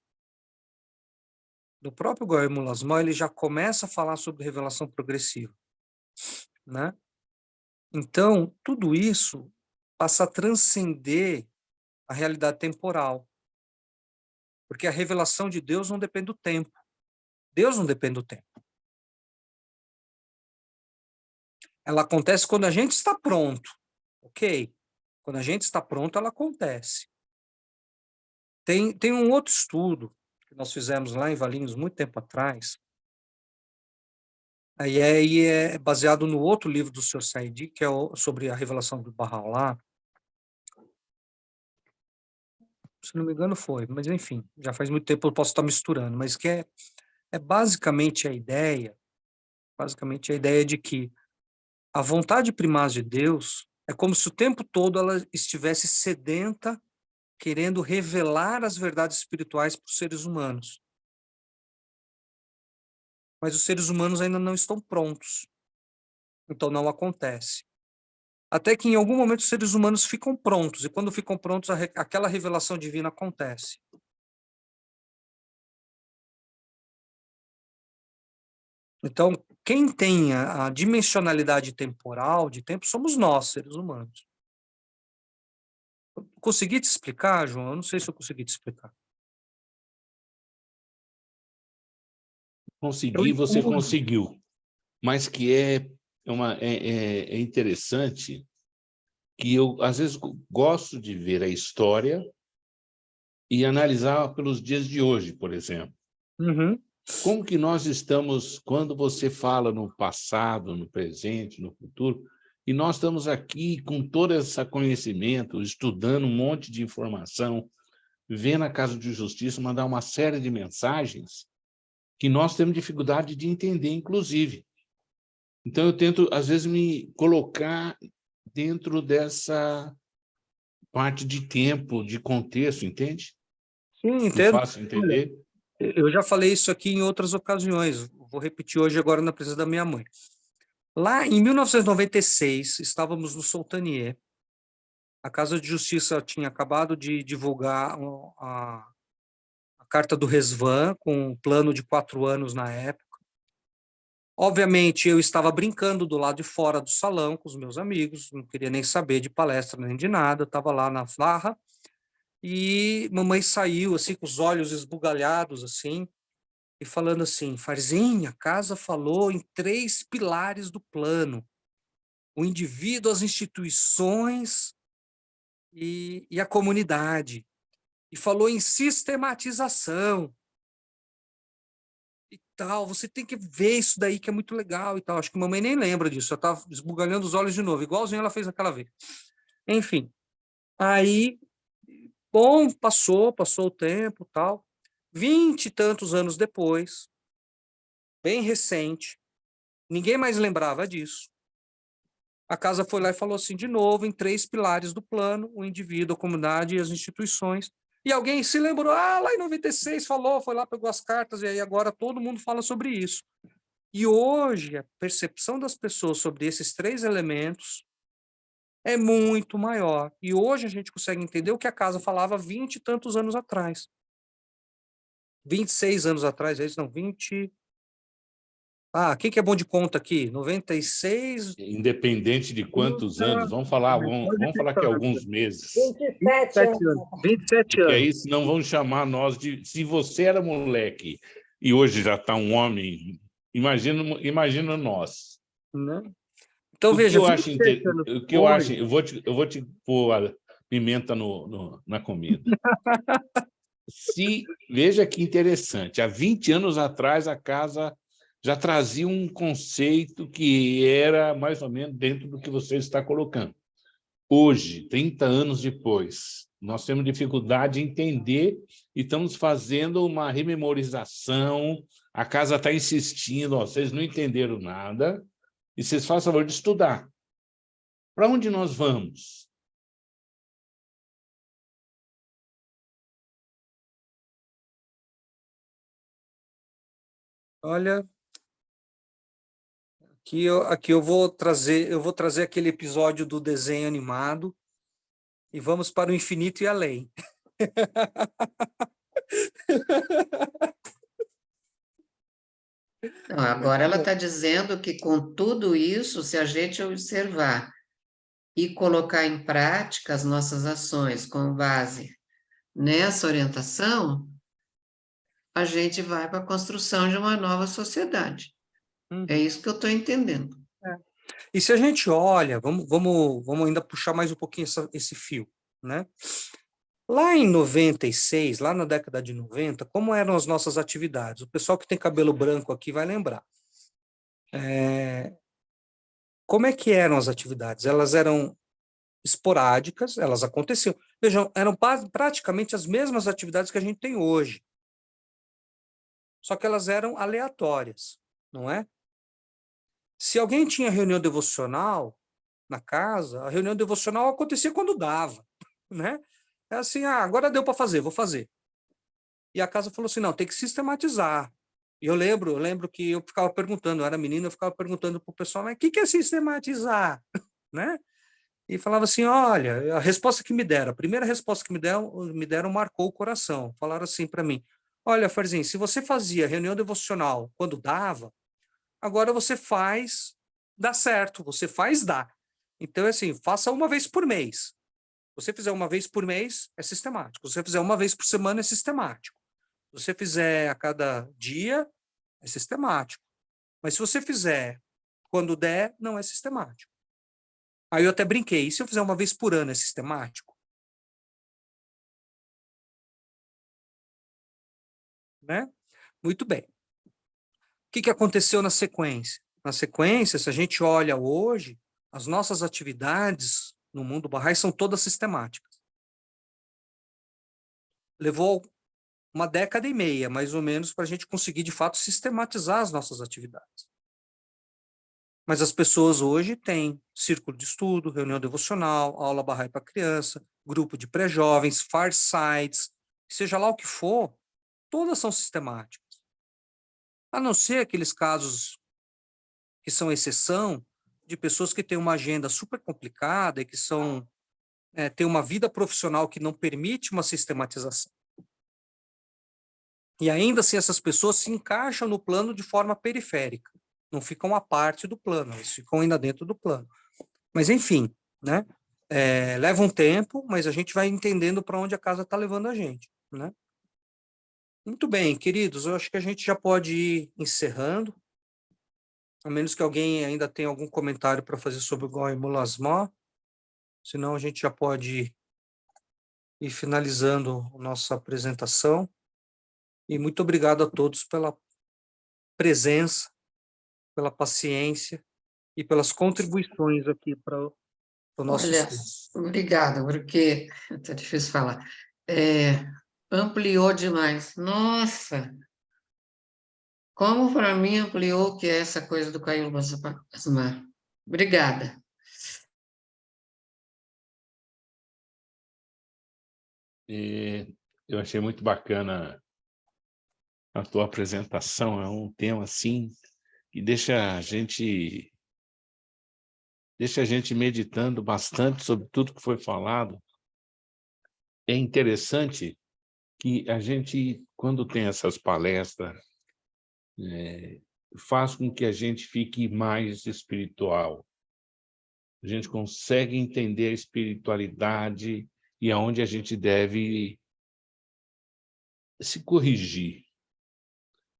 S6: No próprio Goem Mulasma, ele já começa a falar sobre revelação progressiva, né? Então, tudo isso passa a transcender a realidade temporal, porque a revelação de Deus não depende do tempo. Deus não depende do tempo. Ela acontece quando a gente está pronto, ok? Quando a gente está pronto, ela acontece. Tem um outro estudo que nós fizemos lá em Valinhos muito tempo atrás, aí é baseado no outro livro do Sr. Saidi, que é sobre a revelação do Bahá'u'lláh. Se não me engano foi, mas enfim, já faz muito tempo eu posso estar misturando, mas que é basicamente a ideia Basicamente, a ideia de que a vontade primaz de Deus é como se o tempo todo ela estivesse sedenta, querendo revelar as verdades espirituais para os seres humanos. Mas os seres humanos ainda não estão prontos. Então não acontece. Até que em algum momento os seres humanos ficam prontos, e quando ficam prontos, aquela revelação divina acontece. Então, quem tem a dimensionalidade temporal de tempo somos nós, seres humanos. Consegui te explicar, João? Eu não sei se eu consegui te explicar.
S2: Consegui, você conseguiu. Mas que é interessante que eu, às vezes, gosto de ver a história e analisar pelos dias de hoje, por exemplo.
S6: Uhum.
S2: Como que nós estamos, quando você fala no passado, no presente, no futuro, e nós estamos aqui com todo esse conhecimento, estudando um monte de informação, vendo a Casa de Justiça mandar uma série de mensagens que nós temos dificuldade de entender, inclusive. Então, eu tento, às vezes, me colocar dentro dessa parte de tempo, de contexto, entende?
S6: Sim,
S2: Me
S6: entendo.
S2: faço entender?
S6: Eu já falei isso aqui em outras ocasiões, vou repetir hoje agora na presença da minha mãe. Lá em 1996, estávamos no Sultanier. A Casa de Justiça tinha acabado de divulgar a Carta do Resvan, com um plano de 4 anos na época. Obviamente, eu estava brincando do lado de fora do salão com os meus amigos, não queria nem saber de palestra nem de nada, estava lá na farra, e mamãe saiu, assim, com os olhos esbugalhados, assim, e falando assim, Farzinha, a casa falou em 3 pilares do plano, o indivíduo, as instituições e a comunidade, e falou em sistematização, e tal, você tem que ver isso daí que é muito legal e tal. Acho que mamãe nem lembra disso, eu estava esbugalhando os olhos de novo, igualzinho ela fez aquela vez. Enfim, aí, bom, passou o tempo tal, 20 e tantos anos depois, bem recente, ninguém mais lembrava disso. A casa foi lá e falou assim, de novo, em 3 pilares do plano, o indivíduo, a comunidade e as instituições. E alguém se lembrou, lá em 96 falou, foi lá, pegou as cartas, e aí agora todo mundo fala sobre isso. E hoje, a percepção das pessoas sobre esses 3 elementos é muito maior. E hoje a gente consegue entender o que a casa falava 20 e tantos anos atrás. 26 anos atrás, é isso? Não, 20... quem que é bom de conta aqui? 96...
S2: Independente de quantos anos, vamos falar que alguns meses.
S8: 27 anos.
S6: 27
S2: Porque
S6: anos.
S2: aí, senão vão chamar nós de... Se você era moleque e hoje já está um homem, imagina nós.
S6: Né? Então,
S2: O
S6: veja,
S2: que eu acho, eu vou te pôr a pimenta na comida. Veja que interessante, há 20 anos atrás a casa já trazia um conceito que era mais ou menos dentro do que você está colocando. Hoje, 30 anos depois, nós temos dificuldade em entender e estamos fazendo uma rememorização, a casa está insistindo, vocês não entenderam nada, e vocês façam favor de estudar. Para onde nós vamos?
S6: Olha, aqui eu vou trazer aquele episódio do desenho animado e vamos para o infinito e além.
S3: Não, agora ela está dizendo que com tudo isso, se a gente observar e colocar em prática as nossas ações com base nessa orientação, a gente vai para a construção de uma nova sociedade. É isso que eu estou entendendo.
S6: E se a gente olha, vamos ainda puxar mais um pouquinho esse fio, né? Lá em 96, lá na década de 90, como eram as nossas atividades? O pessoal que tem cabelo branco aqui vai lembrar. Como é que eram as atividades? Elas eram esporádicas, elas aconteciam. Vejam, eram praticamente as mesmas atividades que a gente tem hoje. Só que elas eram aleatórias, não é? Se alguém tinha reunião devocional na casa, a reunião devocional acontecia quando dava, né? É assim, agora deu para fazer, vou fazer. E a casa falou assim, não, tem que sistematizar. E eu lembro que eu ficava perguntando, eu era menino, eu ficava perguntando para o pessoal, mas o que é sistematizar? Né? E falava assim, olha, a resposta que me deram, a primeira resposta que me deram marcou o coração. Falaram assim para mim, olha, Farzinho, se você fazia reunião devocional quando dava, agora você faz, dá certo, você faz, dá. Então, é assim, faça uma vez por mês. Se você fizer uma vez por mês, é sistemático. Se você fizer uma vez por semana, é sistemático. Se você fizer a cada dia, é sistemático. Mas se você fizer quando der, não é sistemático. Aí eu até brinquei, e se eu fizer uma vez por ano, é sistemático? Né? Muito bem. O que aconteceu na sequência? Na sequência, se a gente olha hoje, as nossas atividades no mundo Bahá'í são todas sistemáticas. Levou uma década e meia, mais ou menos, para a gente conseguir, de fato, sistematizar as nossas atividades. Mas as pessoas hoje têm círculo de estudo, reunião devocional, aula Bahá'í para criança, grupo de pré-jovens, farsides, seja lá o que for, todas são sistemáticas. A não ser aqueles casos que são exceção, de pessoas que têm uma agenda super complicada e que têm uma vida profissional que não permite uma sistematização. E ainda assim essas pessoas se encaixam no plano de forma periférica, não ficam à parte do plano, eles ficam ainda dentro do plano. Mas enfim, né? Leva um tempo, mas a gente vai entendendo para onde a casa está levando a gente, né? Muito bem, queridos, eu acho que a gente já pode ir encerrando, a menos que alguém ainda tenha algum comentário para fazer sobre o Goim Mulasma, senão a gente já pode ir finalizando a nossa apresentação. E muito obrigado a todos pela presença, pela paciência e pelas contribuições aqui para o nosso
S3: Olha,
S6: estudo.
S3: obrigada, porque é difícil falar. Ampliou demais. Nossa, como para mim ampliou o que é essa coisa do Caio Basmar. Obrigada.
S2: E eu achei muito bacana a tua apresentação, é um tema assim que deixa a gente meditando bastante sobre tudo que foi falado. É interessante que a gente, quando tem essas palestras, faz com que a gente fique mais espiritual. A gente consegue entender a espiritualidade e aonde a gente deve se corrigir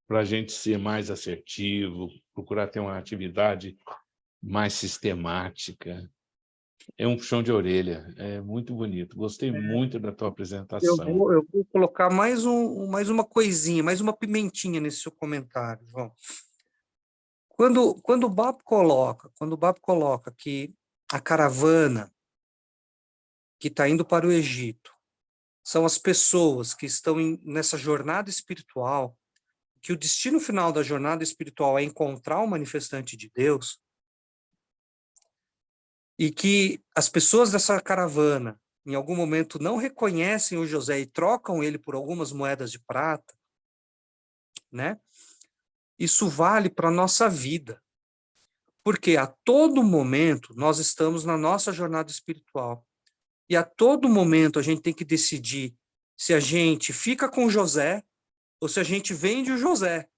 S2: para a gente ser mais assertivo, procurar ter uma atividade mais sistemática. É um puxão de orelha, é muito bonito. Gostei muito da tua
S6: Eu
S2: apresentação.
S6: vou colocar mais uma coisinha, mais uma pimentinha nesse seu comentário, João. Quando o Bab coloca que a caravana que está indo para o Egito são as pessoas que estão nessa jornada espiritual, que o destino final da jornada espiritual é encontrar o manifestante de Deus, e que as pessoas dessa caravana, em algum momento, não reconhecem o José e trocam ele por algumas moedas de prata, né? Isso vale para a nossa vida. Porque a todo momento nós estamos na nossa jornada espiritual. E a todo momento a gente tem que decidir se a gente fica com José ou se a gente vende o José.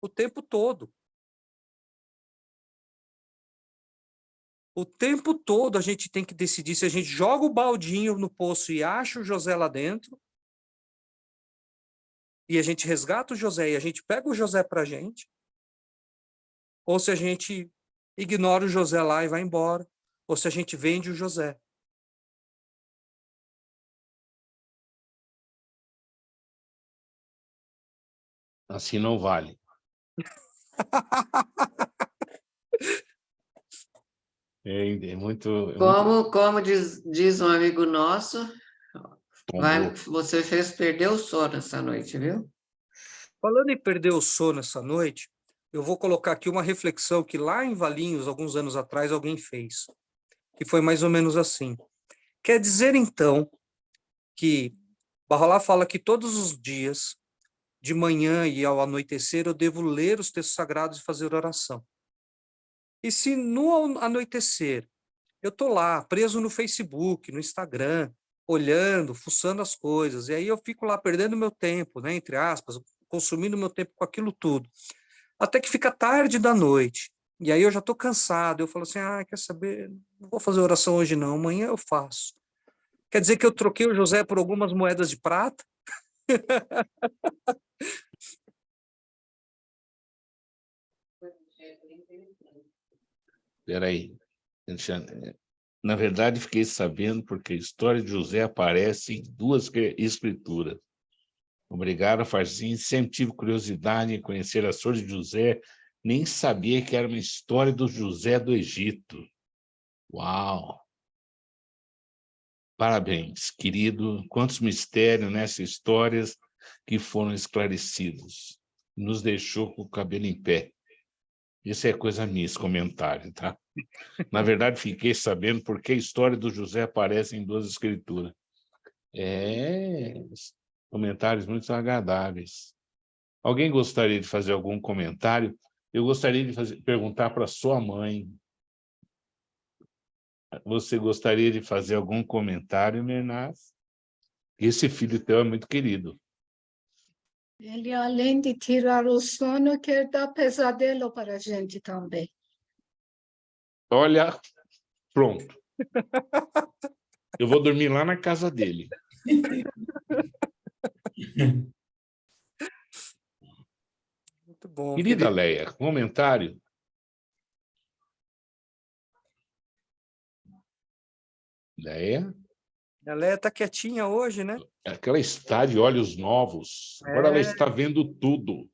S6: O tempo todo. O tempo todo a gente tem que decidir se a gente joga o baldinho no poço e acha o José lá dentro, e a gente resgata o José e a gente pega o José para a gente, ou se a gente ignora o José lá e vai embora, ou se a gente vende o José.
S2: Assim não vale. É muito...
S3: Como diz um amigo nosso, você fez perder o sono essa noite, viu?
S6: Falando em perder o sono essa noite, eu vou colocar aqui uma reflexão que lá em Valinhos, alguns anos atrás, alguém fez, que foi mais ou menos assim. Quer dizer, então, que Barrolá fala que todos os dias, de manhã e ao anoitecer, eu devo ler os textos sagrados e fazer oração. E se no anoitecer eu estou lá, preso no Facebook, no Instagram, olhando, fuçando as coisas, e aí eu fico lá perdendo meu tempo, né, entre aspas, consumindo meu tempo com aquilo tudo, até que fica tarde da noite, e aí eu já estou cansado, eu falo assim, quer saber, não vou fazer oração hoje não, amanhã eu faço. Quer dizer que eu troquei o José por algumas moedas de prata?
S2: Espera aí. Na verdade, fiquei sabendo porque a história de José aparece em 2 escrituras. Obrigado, Farzinho. Sempre tive curiosidade em conhecer a história de José, nem sabia que era uma história do José do Egito. Uau! Parabéns, querido. Quantos mistérios nessas histórias que foram esclarecidos. Nos deixou com o cabelo em pé. Isso é coisa minha, esse comentário, tá? Na verdade, fiquei sabendo porque a história do José aparece em 2 escrituras. Comentários muito agradáveis. Alguém gostaria de fazer algum comentário? Eu gostaria de perguntar para sua mãe. Você gostaria de fazer algum comentário, Mernaz? Esse filho teu é muito querido.
S10: Ele, além de tirar o sono, quer dar pesadelo para a gente também.
S2: Olha, pronto. Eu vou dormir lá na casa dele.
S6: Muito bom.
S2: Querida Leia, comentário? Leia?
S6: A Leia está quietinha hoje, né?
S2: Aquela está de olhos novos. Agora ela está vendo tudo.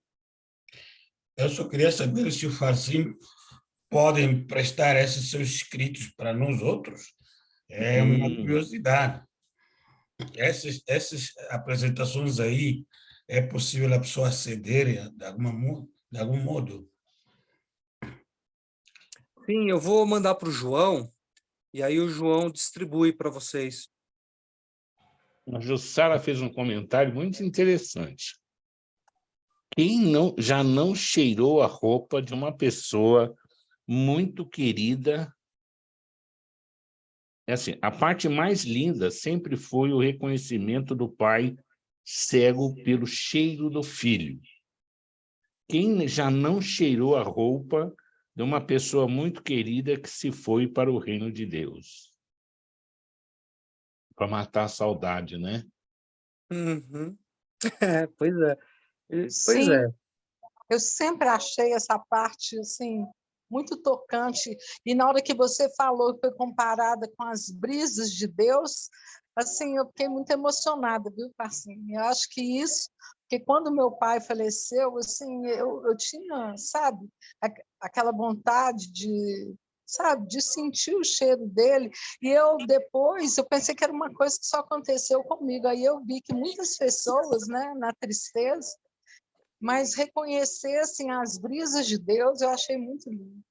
S1: Eu só queria saber se o Farzinho podem prestar esses seus escritos para nós outros. É uma curiosidade. Essas apresentações aí, é possível a pessoa aceder de algum modo?
S6: Sim, eu vou mandar para o João, e aí o João distribui para vocês.
S2: A Jussara fez um comentário muito interessante. Quem já não cheirou a roupa de uma pessoa muito querida? É assim, a parte mais linda sempre foi o reconhecimento do pai cego pelo cheiro do filho. Quem já não cheirou a roupa de uma pessoa muito querida que se foi para o reino de Deus? Para matar a saudade, né?
S6: Uhum. Pois é. Pois
S11: Sim,
S6: é.
S11: eu sempre achei essa parte assim muito tocante, e na hora que você falou que foi comparada com as brisas de Deus, assim, eu fiquei muito emocionada, viu, Parcinho? Eu acho que isso, porque quando meu pai faleceu, assim, eu tinha, sabe, aquela vontade de, sabe, de sentir o cheiro dele, e depois eu pensei que era uma coisa que só aconteceu comigo, aí eu vi que muitas pessoas, né, na tristeza, mas reconhecer assim, as brisas de Deus, eu achei muito lindo.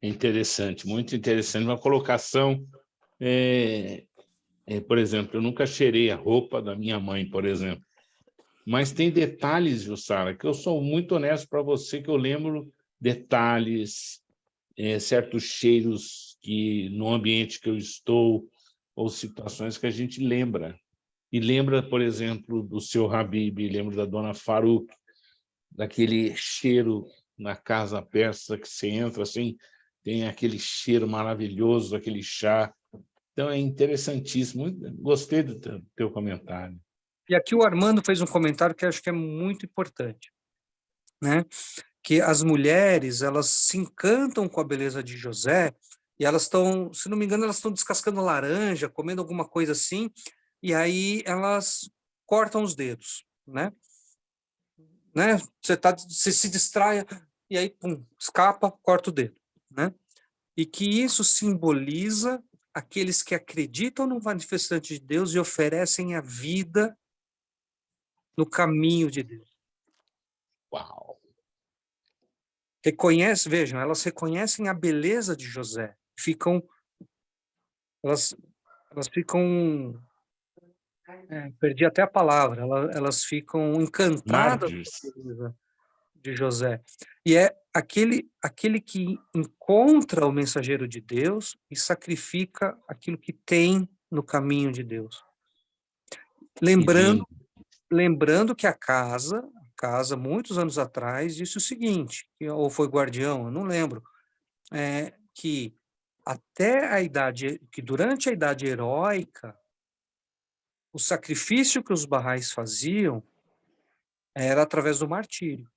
S2: Interessante, muito interessante. Uma colocação, por exemplo, eu nunca cheirei a roupa da minha mãe, por exemplo. Mas tem detalhes, Jussara, que eu sou muito honesto para você, que eu lembro detalhes, certos cheiros que no ambiente que eu estou, ou situações que a gente lembra. E lembra, por exemplo, do seu Habib, lembra da dona Farouk, daquele cheiro na casa persa que você entra, assim, tem aquele cheiro maravilhoso daquele chá. Então, é interessantíssimo. Gostei do teu comentário.
S6: E aqui o Armando fez um comentário que eu acho que é muito importante, né? Que as mulheres, elas se encantam com a beleza de José, e elas estão, se não me engano, elas estão descascando laranja, comendo alguma coisa assim, e aí elas cortam os dedos, né? Você se distrai, e aí, pum, escapa, corta o dedo, né? E que isso simboliza aqueles que acreditam no manifestante de Deus e oferecem a vida no caminho de Deus.
S2: Uau!
S6: Vejam, elas reconhecem a beleza de José, elas ficam, perdi até a palavra, elas ficam encantadas com
S2: Mártires.
S6: a beleza de José. E é aquele que encontra o mensageiro de Deus e sacrifica aquilo que tem no caminho de Deus. Lembrando que a casa, muitos anos atrás, disse o seguinte, ou foi guardião, eu não lembro, que durante a idade heróica, o sacrifício que os Bahais faziam era através do martírio.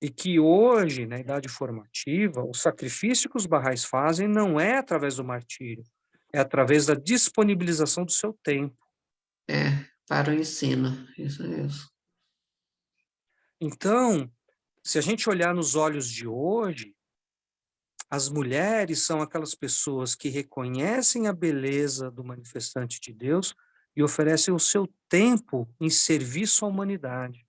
S6: E que hoje, na idade formativa, o sacrifício que os Bahais fazem não é através do martírio, é através da disponibilização do seu tempo.
S3: Para o ensino, isso mesmo.
S6: Então, se a gente olhar nos olhos de hoje, as mulheres são aquelas pessoas que reconhecem a beleza do manifestante de Deus e oferecem o seu tempo em serviço à humanidade.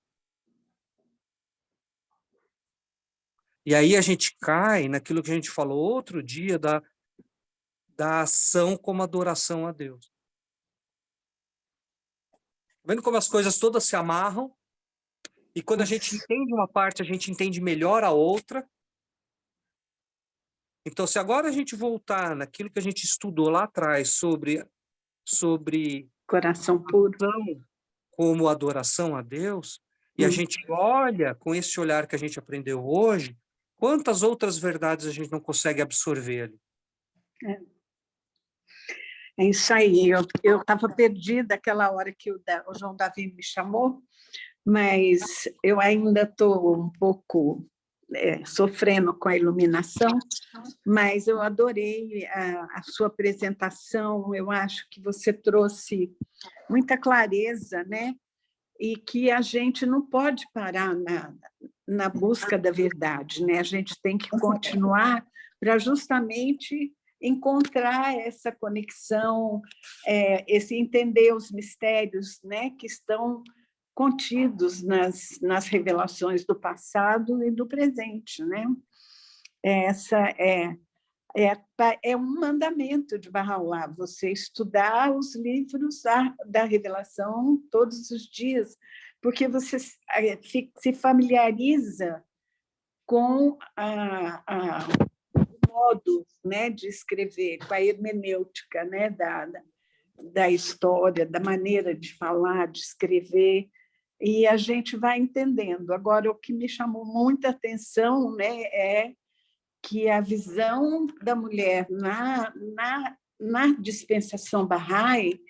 S6: E aí a gente cai naquilo que a gente falou outro dia da ação como adoração a Deus. Vendo como as coisas todas se amarram, e quando a gente entende uma parte, a gente entende melhor a outra. Então, se agora a gente voltar naquilo que a gente estudou lá atrás sobre
S10: Coração puro,
S6: como adoração a Deus, e a gente olha com esse olhar que a gente aprendeu hoje, quantas outras verdades a gente não consegue absorver ali?
S10: É isso aí. Eu estava perdida aquela hora que o João Davi me chamou, mas eu ainda estou um pouco sofrendo com a iluminação, mas eu adorei a sua apresentação. Eu acho que você trouxe muita clareza, né? E que a gente não pode parar na busca da verdade, né? A gente tem que continuar para justamente encontrar essa conexão, esse entender os mistérios, né, que estão contidos nas revelações do passado e do presente, né? Essa é um mandamento de Bahá'u'lláh, você estudar os livros da revelação todos os dias, porque você se familiariza com o modo, né, de escrever, com a hermenêutica, né, da história, da maneira de falar, de escrever, e a gente vai entendendo. Agora, o que me chamou muita atenção, né, é que a visão da mulher na dispensação Bahá'í,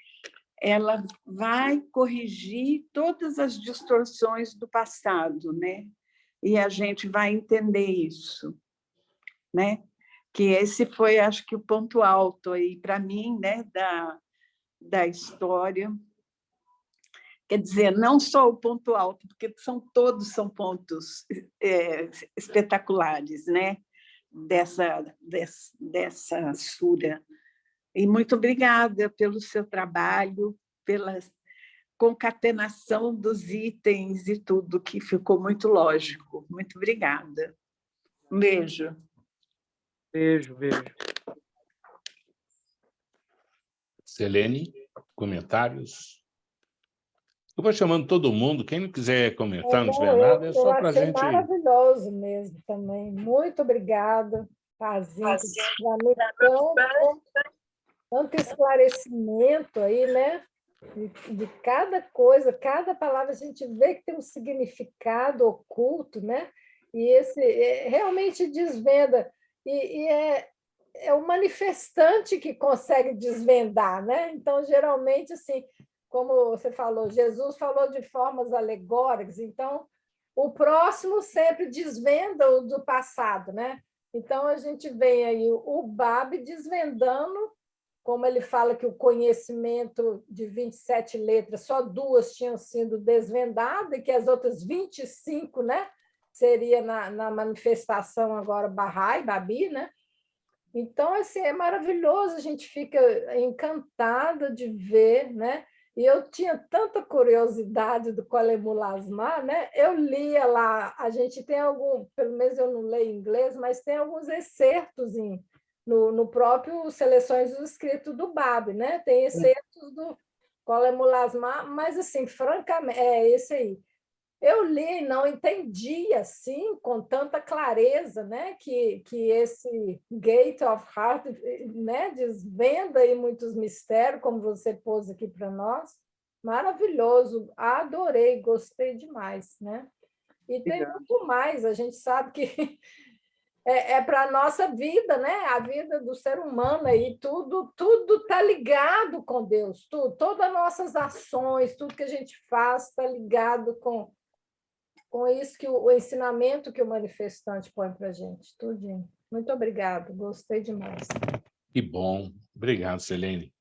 S10: ela vai corrigir todas as distorções do passado, né? E a gente vai entender isso, né? Que esse foi, acho que, o ponto alto aí para mim, né, da história. Quer dizer, não só o ponto alto, porque todos são pontos espetaculares, né? Dessa sura. E muito obrigada pelo seu trabalho, pela concatenação dos itens e tudo, que ficou muito lógico. Muito obrigada. Um beijo.
S6: Beijo.
S2: Selene, comentários? Eu vou chamando todo mundo, quem não quiser comentar, não tiver nada, é só para a gente...
S8: Eu achei maravilhoso mesmo também. Muito obrigada, Pazinho, tanto esclarecimento aí, né? De cada coisa, cada palavra, a gente vê que tem um significado oculto, né? E esse realmente desvenda. E é o manifestante que consegue desvendar, né? Então, geralmente, assim, como você falou, Jesus falou de formas alegóricas, então o próximo sempre desvenda o do passado, né? Então a gente vê aí o Bab desvendando, como ele fala que o conhecimento de 27 letras, só 2 tinham sido desvendadas, e que as outras 25, né, seria na manifestação agora Bahá'í, Babi, né? Então, assim, é maravilhoso, a gente fica encantada de ver, né? E eu tinha tanta curiosidade do Colemulasmá, né? Eu lia lá, a gente tem algum, pelo menos eu não leio inglês, mas tem alguns excertos no próprio Seleções do Escrito do Bab, né? Tem excertos do Colemulasmá, mas, assim, francamente, é esse aí. Eu li, não entendi assim, com tanta clareza, né, que esse Gate of Heart, né, desvenda aí muitos mistérios, como você pôs aqui para nós. Maravilhoso, adorei, gostei demais, né? E tem muito mais, a gente sabe que é para a nossa vida, né? A vida do ser humano aí, tudo está ligado com Deus, tudo, todas as nossas ações, tudo que a gente faz está ligado com isso, que o ensinamento que o manifestante põe para a gente, tudinho. Muito obrigado, gostei demais.
S2: Que bom. Obrigado, Selene.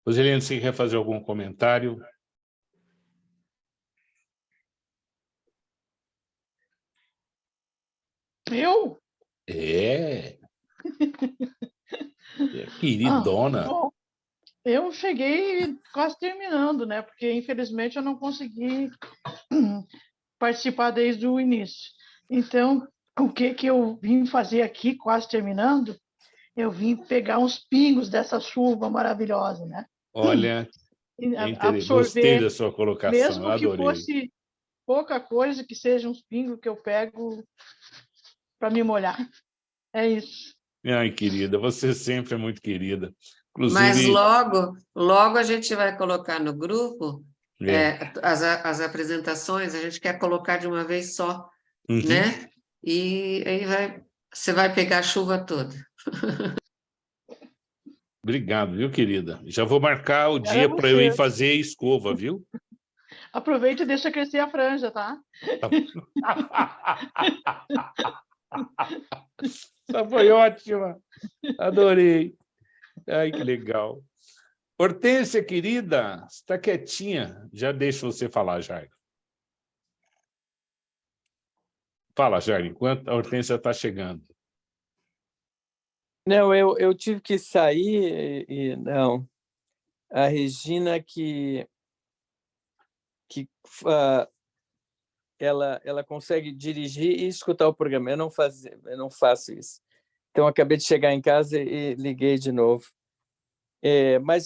S2: Roselene, você quer fazer algum comentário?
S12: Eu?
S2: É. Queridona.
S12: Bom, eu cheguei quase terminando, né? Porque, infelizmente, eu não consegui participar desde o início. Então, o que eu vim fazer aqui, quase terminando, eu vim pegar uns pingos dessa chuva maravilhosa, né?
S2: Olha, gostei da sua colocação,
S12: mesmo
S2: eu adorei.
S12: Que fosse pouca coisa, que sejam uns pingos que eu pego para me molhar. É isso.
S2: Ai, querida, você sempre é muito querida. Inclusive...
S3: Mas logo a gente vai colocar no grupo as apresentações, a gente quer colocar de uma vez só, né? E aí você vai pegar a chuva toda.
S2: Obrigado, viu, querida? Já vou marcar o dia para eu ir fazer a escova, viu?
S12: Aproveita e deixa crescer a franja, tá?
S2: Essa foi ótima. Adorei. Ai, que legal. Hortência, querida, está quietinha. Já deixo você falar, Jair. Fala, Jair, enquanto a Hortência está chegando.
S7: Não, eu tive que sair e não. A Regina ela consegue dirigir e escutar o programa. Eu não faço isso. Então, acabei de chegar em casa e liguei de novo. Mas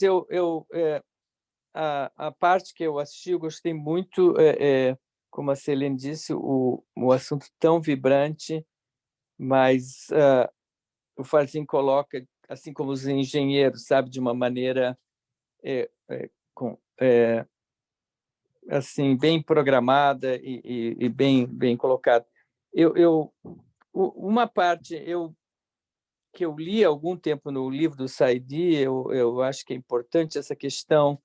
S7: a parte que eu assisti, eu gostei muito, como a Selene disse, o assunto tão vibrante, mas o Farzinho coloca, assim como os engenheiros, sabe, de uma maneira assim, bem programada e bem colocada. Uma parte que eu li há algum tempo no livro do Saidi, eu acho que é importante essa questão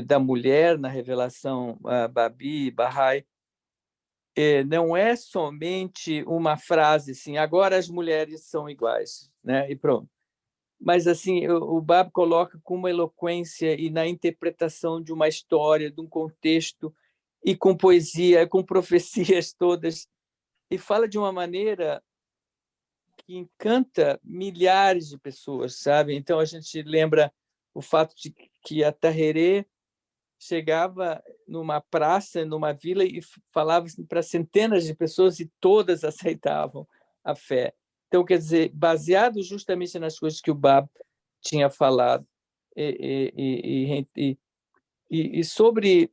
S7: da mulher na revelação Babi, Bahá'í, não é somente uma frase assim, agora as mulheres são iguais, né? E pronto. Mas assim, o Bab coloca com uma eloquência e na interpretação de uma história, de um contexto, e com poesia, com profecias todas, e fala de uma maneira que encanta milhares de pessoas, sabe? Então a gente lembra o fato de que a Tahirih chegava numa praça, numa vila e falava para centenas de pessoas e todas aceitavam a fé. Então, quer dizer, baseado justamente nas coisas que o Bab tinha falado. E sobre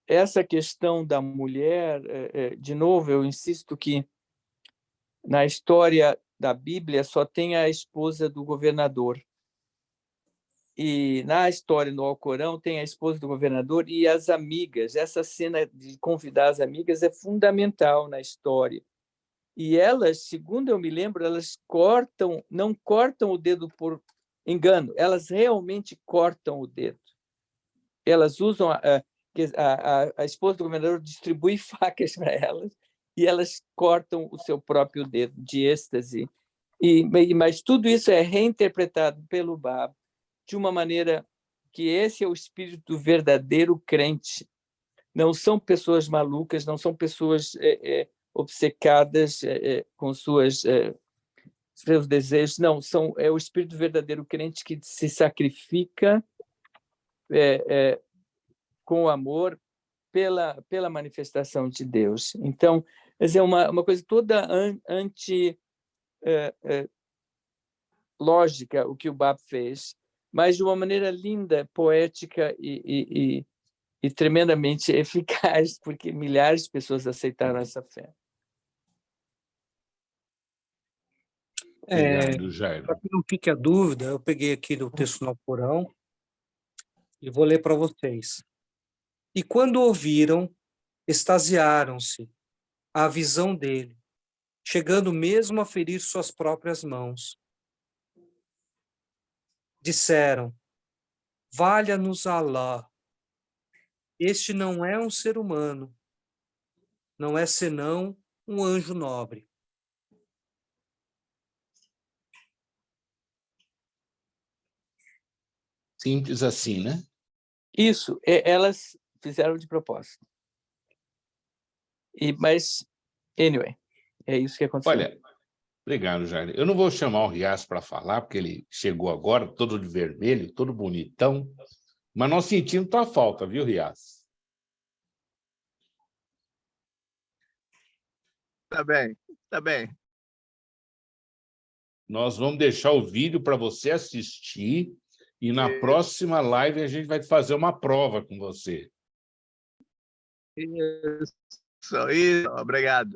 S7: essa questão da mulher, de novo, eu insisto que na história da Bíblia só tem a esposa do governador. E na história, no Alcorão, tem a esposa do governador e as amigas. Essa cena de convidar as amigas é fundamental na história. E elas, segundo eu me lembro, elas não cortam o dedo por engano, elas realmente cortam o dedo. Elas usam, a esposa do governador distribui facas para elas e elas cortam o seu próprio dedo de êxtase. Mas tudo isso é reinterpretado pelo Bab de uma maneira que esse é o espírito do verdadeiro crente. Não são pessoas malucas, não são pessoas obcecadas com seus desejos, não, é o espírito do verdadeiro crente que se sacrifica com o amor pela manifestação de Deus. Então, quer dizer, uma coisa toda lógica o que o Bab fez, mas de uma maneira linda, poética e tremendamente eficaz, porque milhares de pessoas aceitaram essa fé.
S2: Obrigado, Jairo.
S6: Para que não fique a dúvida, eu peguei aqui do texto no Alcorão e vou ler para vocês. E quando ouviram, extasiaram-se à visão dele, chegando mesmo a ferir suas próprias mãos. Disseram: valha-nos Alá, este não é um ser humano, não é senão um anjo nobre.
S2: Simples assim, né?
S7: Isso, elas fizeram de propósito. Mas, anyway, é isso que aconteceu.
S2: Olha, obrigado, Jair. Eu não vou chamar o Rias para falar, porque ele chegou agora, todo de vermelho, todo bonitão, mas nós sentimos tua falta, viu, Rias?
S13: Tá bem, tá bem.
S2: Nós vamos deixar o vídeo para você assistir e na próxima live a gente vai fazer uma prova com você.
S13: Isso, obrigado.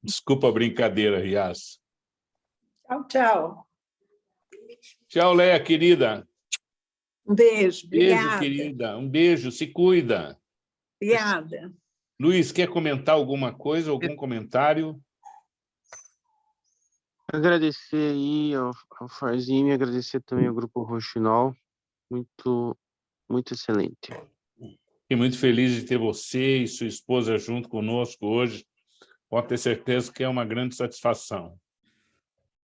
S2: Desculpa a brincadeira, Rias.
S10: Tchau, tchau.
S2: Tchau, Leia, querida.
S10: Um beijo,
S2: Beijo,
S10: obrigada.
S2: querida. Um beijo, se cuida.
S10: Obrigada.
S2: Luiz, quer comentar alguma coisa, algum comentário?
S9: Agradecer aí ao Farzinho e agradecer também ao Grupo Roxinol. Muito, muito excelente.
S2: Fiquei muito feliz de ter você e sua esposa junto conosco hoje. Pode ter certeza que é uma grande satisfação.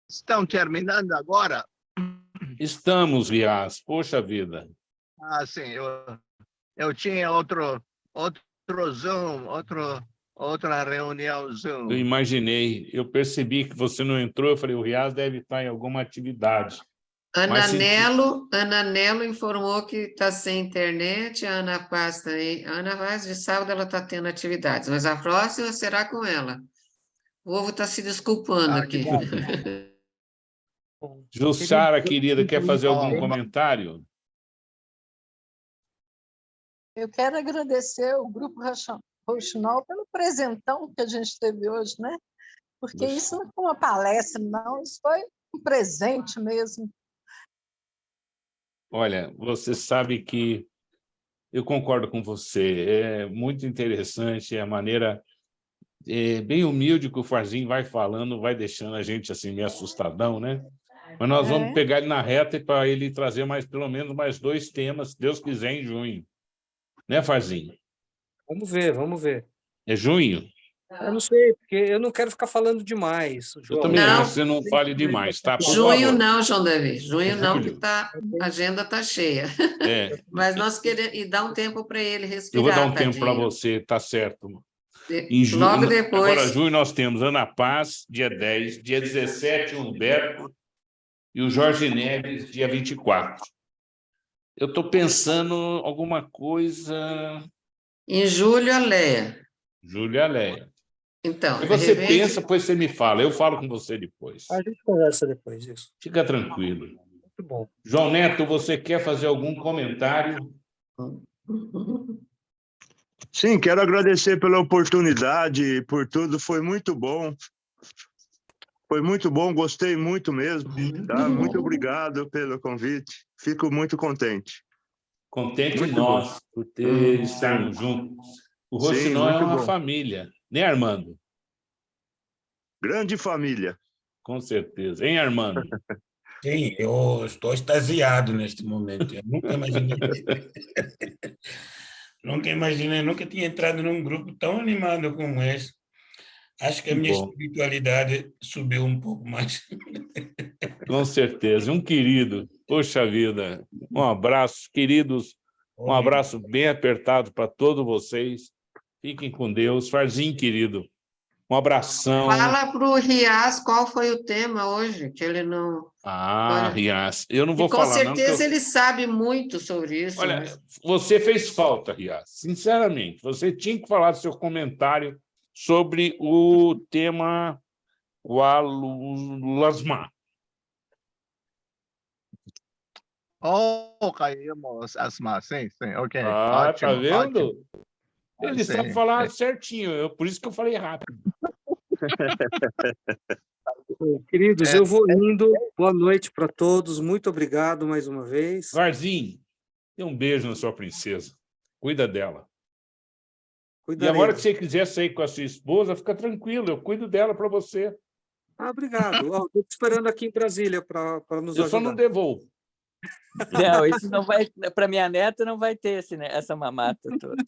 S13: Estão terminando agora?
S2: Estamos, Rias. Poxa vida.
S13: Ah, sim. Eu tinha outro Zoom, outra reunião Zoom.
S2: Eu imaginei. Eu percebi que você não entrou. Eu falei, o Rias deve estar em alguma atividade.
S3: Ana Nelo informou que está sem internet, a Ana Paz também. A Ana Paz, de sábado, ela está tendo atividades, mas a próxima será com ela. O povo está se desculpando aqui.
S2: Jussara, querida, quer fazer algum comentário?
S11: Eu quero agradecer o Grupo Roxinol pelo presentão que a gente teve hoje, né? Porque isso não foi uma palestra, não, isso foi um presente mesmo.
S2: Olha, você sabe que eu concordo com você. É muito interessante a maneira bem humilde que o Farzinho vai falando, vai deixando a gente assim meio assustadão, né? Mas nós vamos pegar ele na reta para ele trazer pelo menos mais 2 temas, se Deus quiser, em junho. Né, Farzinho?
S6: Vamos ver, vamos ver.
S2: É junho?
S6: Eu não sei, porque eu não quero ficar falando demais, João.
S2: Eu também acho que você não fale demais, tá? Por
S3: Junho
S2: favor.
S3: não, João Davi. Junho não, que a agenda está cheia. Mas nós queremos... E dá um tempo para ele respirar,
S2: eu vou dar um tempo
S3: tadinho.
S2: para você, tá certo. Em junho,
S3: Logo depois...
S2: Agora, junho, nós temos Ana Paz, dia 10, dia 17, o Humberto, e o Jorge Neves, dia 24. Eu estou pensando alguma coisa...
S3: Em julho, a Leia.
S2: Julho e a Leia.
S3: Então,
S2: e você
S3: repente...
S2: pensa, depois você me fala. Eu falo com você depois.
S6: A gente conversa depois, isso.
S2: Fica tranquilo.
S6: Muito bom.
S2: João Neto, você quer fazer algum comentário?
S14: Sim, quero agradecer pela oportunidade, por tudo. Foi muito bom. Foi muito bom, gostei muito mesmo. Tá? Muito obrigado pelo convite. Fico muito contente.
S2: Contente
S14: muito
S2: nós
S14: bom.
S2: por ter estarmos juntos. O Roxinol é uma família, né, Armando?
S14: Grande família.
S2: Com certeza. Hein, Armando?
S1: Sim, eu estou extasiado neste momento. Eu nunca imaginei. Nunca tinha entrado num grupo tão animado como esse. Acho que a minha espiritualidade subiu um pouco mais.
S2: Com certeza. Um querido. Poxa vida. Um abraço, queridos. Um abraço bem apertado para todos vocês. Fiquem com Deus. Farzinho, querido. Um abração.
S3: Fala para o Rias qual foi o tema hoje, que ele não...
S2: Ah,
S3: Olha,
S2: Rias, eu não
S3: e
S2: vou
S3: com
S2: falar, não.
S3: certeza ele sabe muito sobre isso.
S2: Olha,
S3: mas-
S2: você fez falta, Rias. Sinceramente, você tinha que falar do seu comentário sobre o tema Walusma.
S13: Oh, caímos, Asma. Sim, sim, ok.
S2: Ah, tá
S13: Ótimo,
S2: vendo?
S13: ótimo.
S2: Ele
S13: Sim,
S2: sabe falar
S13: sim.
S2: certinho, por isso que eu falei rápido.
S6: Queridos, eu vou indo. Boa noite para todos. Muito obrigado mais uma vez.
S2: Varzinho, dê um beijo na sua princesa. Cuida dela. E
S6: Cuidarei.
S2: agora que você quiser sair com a sua esposa, fica tranquilo, eu cuido dela para você.
S6: Ah, obrigado. Estou te esperando aqui em Brasília para nos
S2: Eu
S6: ajudar.
S2: só não devolvo.
S7: Não, isso não vai, para minha neta não vai ter essa mamata toda.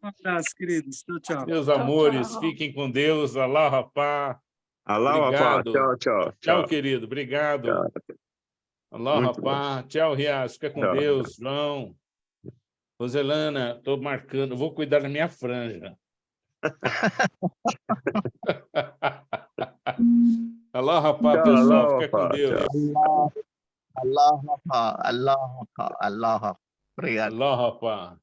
S6: Um abraço, queridos. Tchau, tchau.
S2: Meus amores, fiquem com Deus. Alá, rapá.
S14: Alá, rapá.
S2: Obrigado.
S14: Tchau, tchau.
S2: Tchau, querido. Obrigado.
S14: Tchau.
S2: Alá,
S14: Muito
S2: rapá. Tchau, Rias. Fica com
S14: Tchau.
S2: Deus, João. Roselana, estou marcando. Vou cuidar da minha franja. Alá, rapá,
S14: Tchau,
S2: pessoal.
S14: alá,
S2: Fica com
S14: rapá.
S2: Deus.
S14: Tchau.
S13: Allah, Allah, Allah. Obrigado.
S2: Alá, rapá.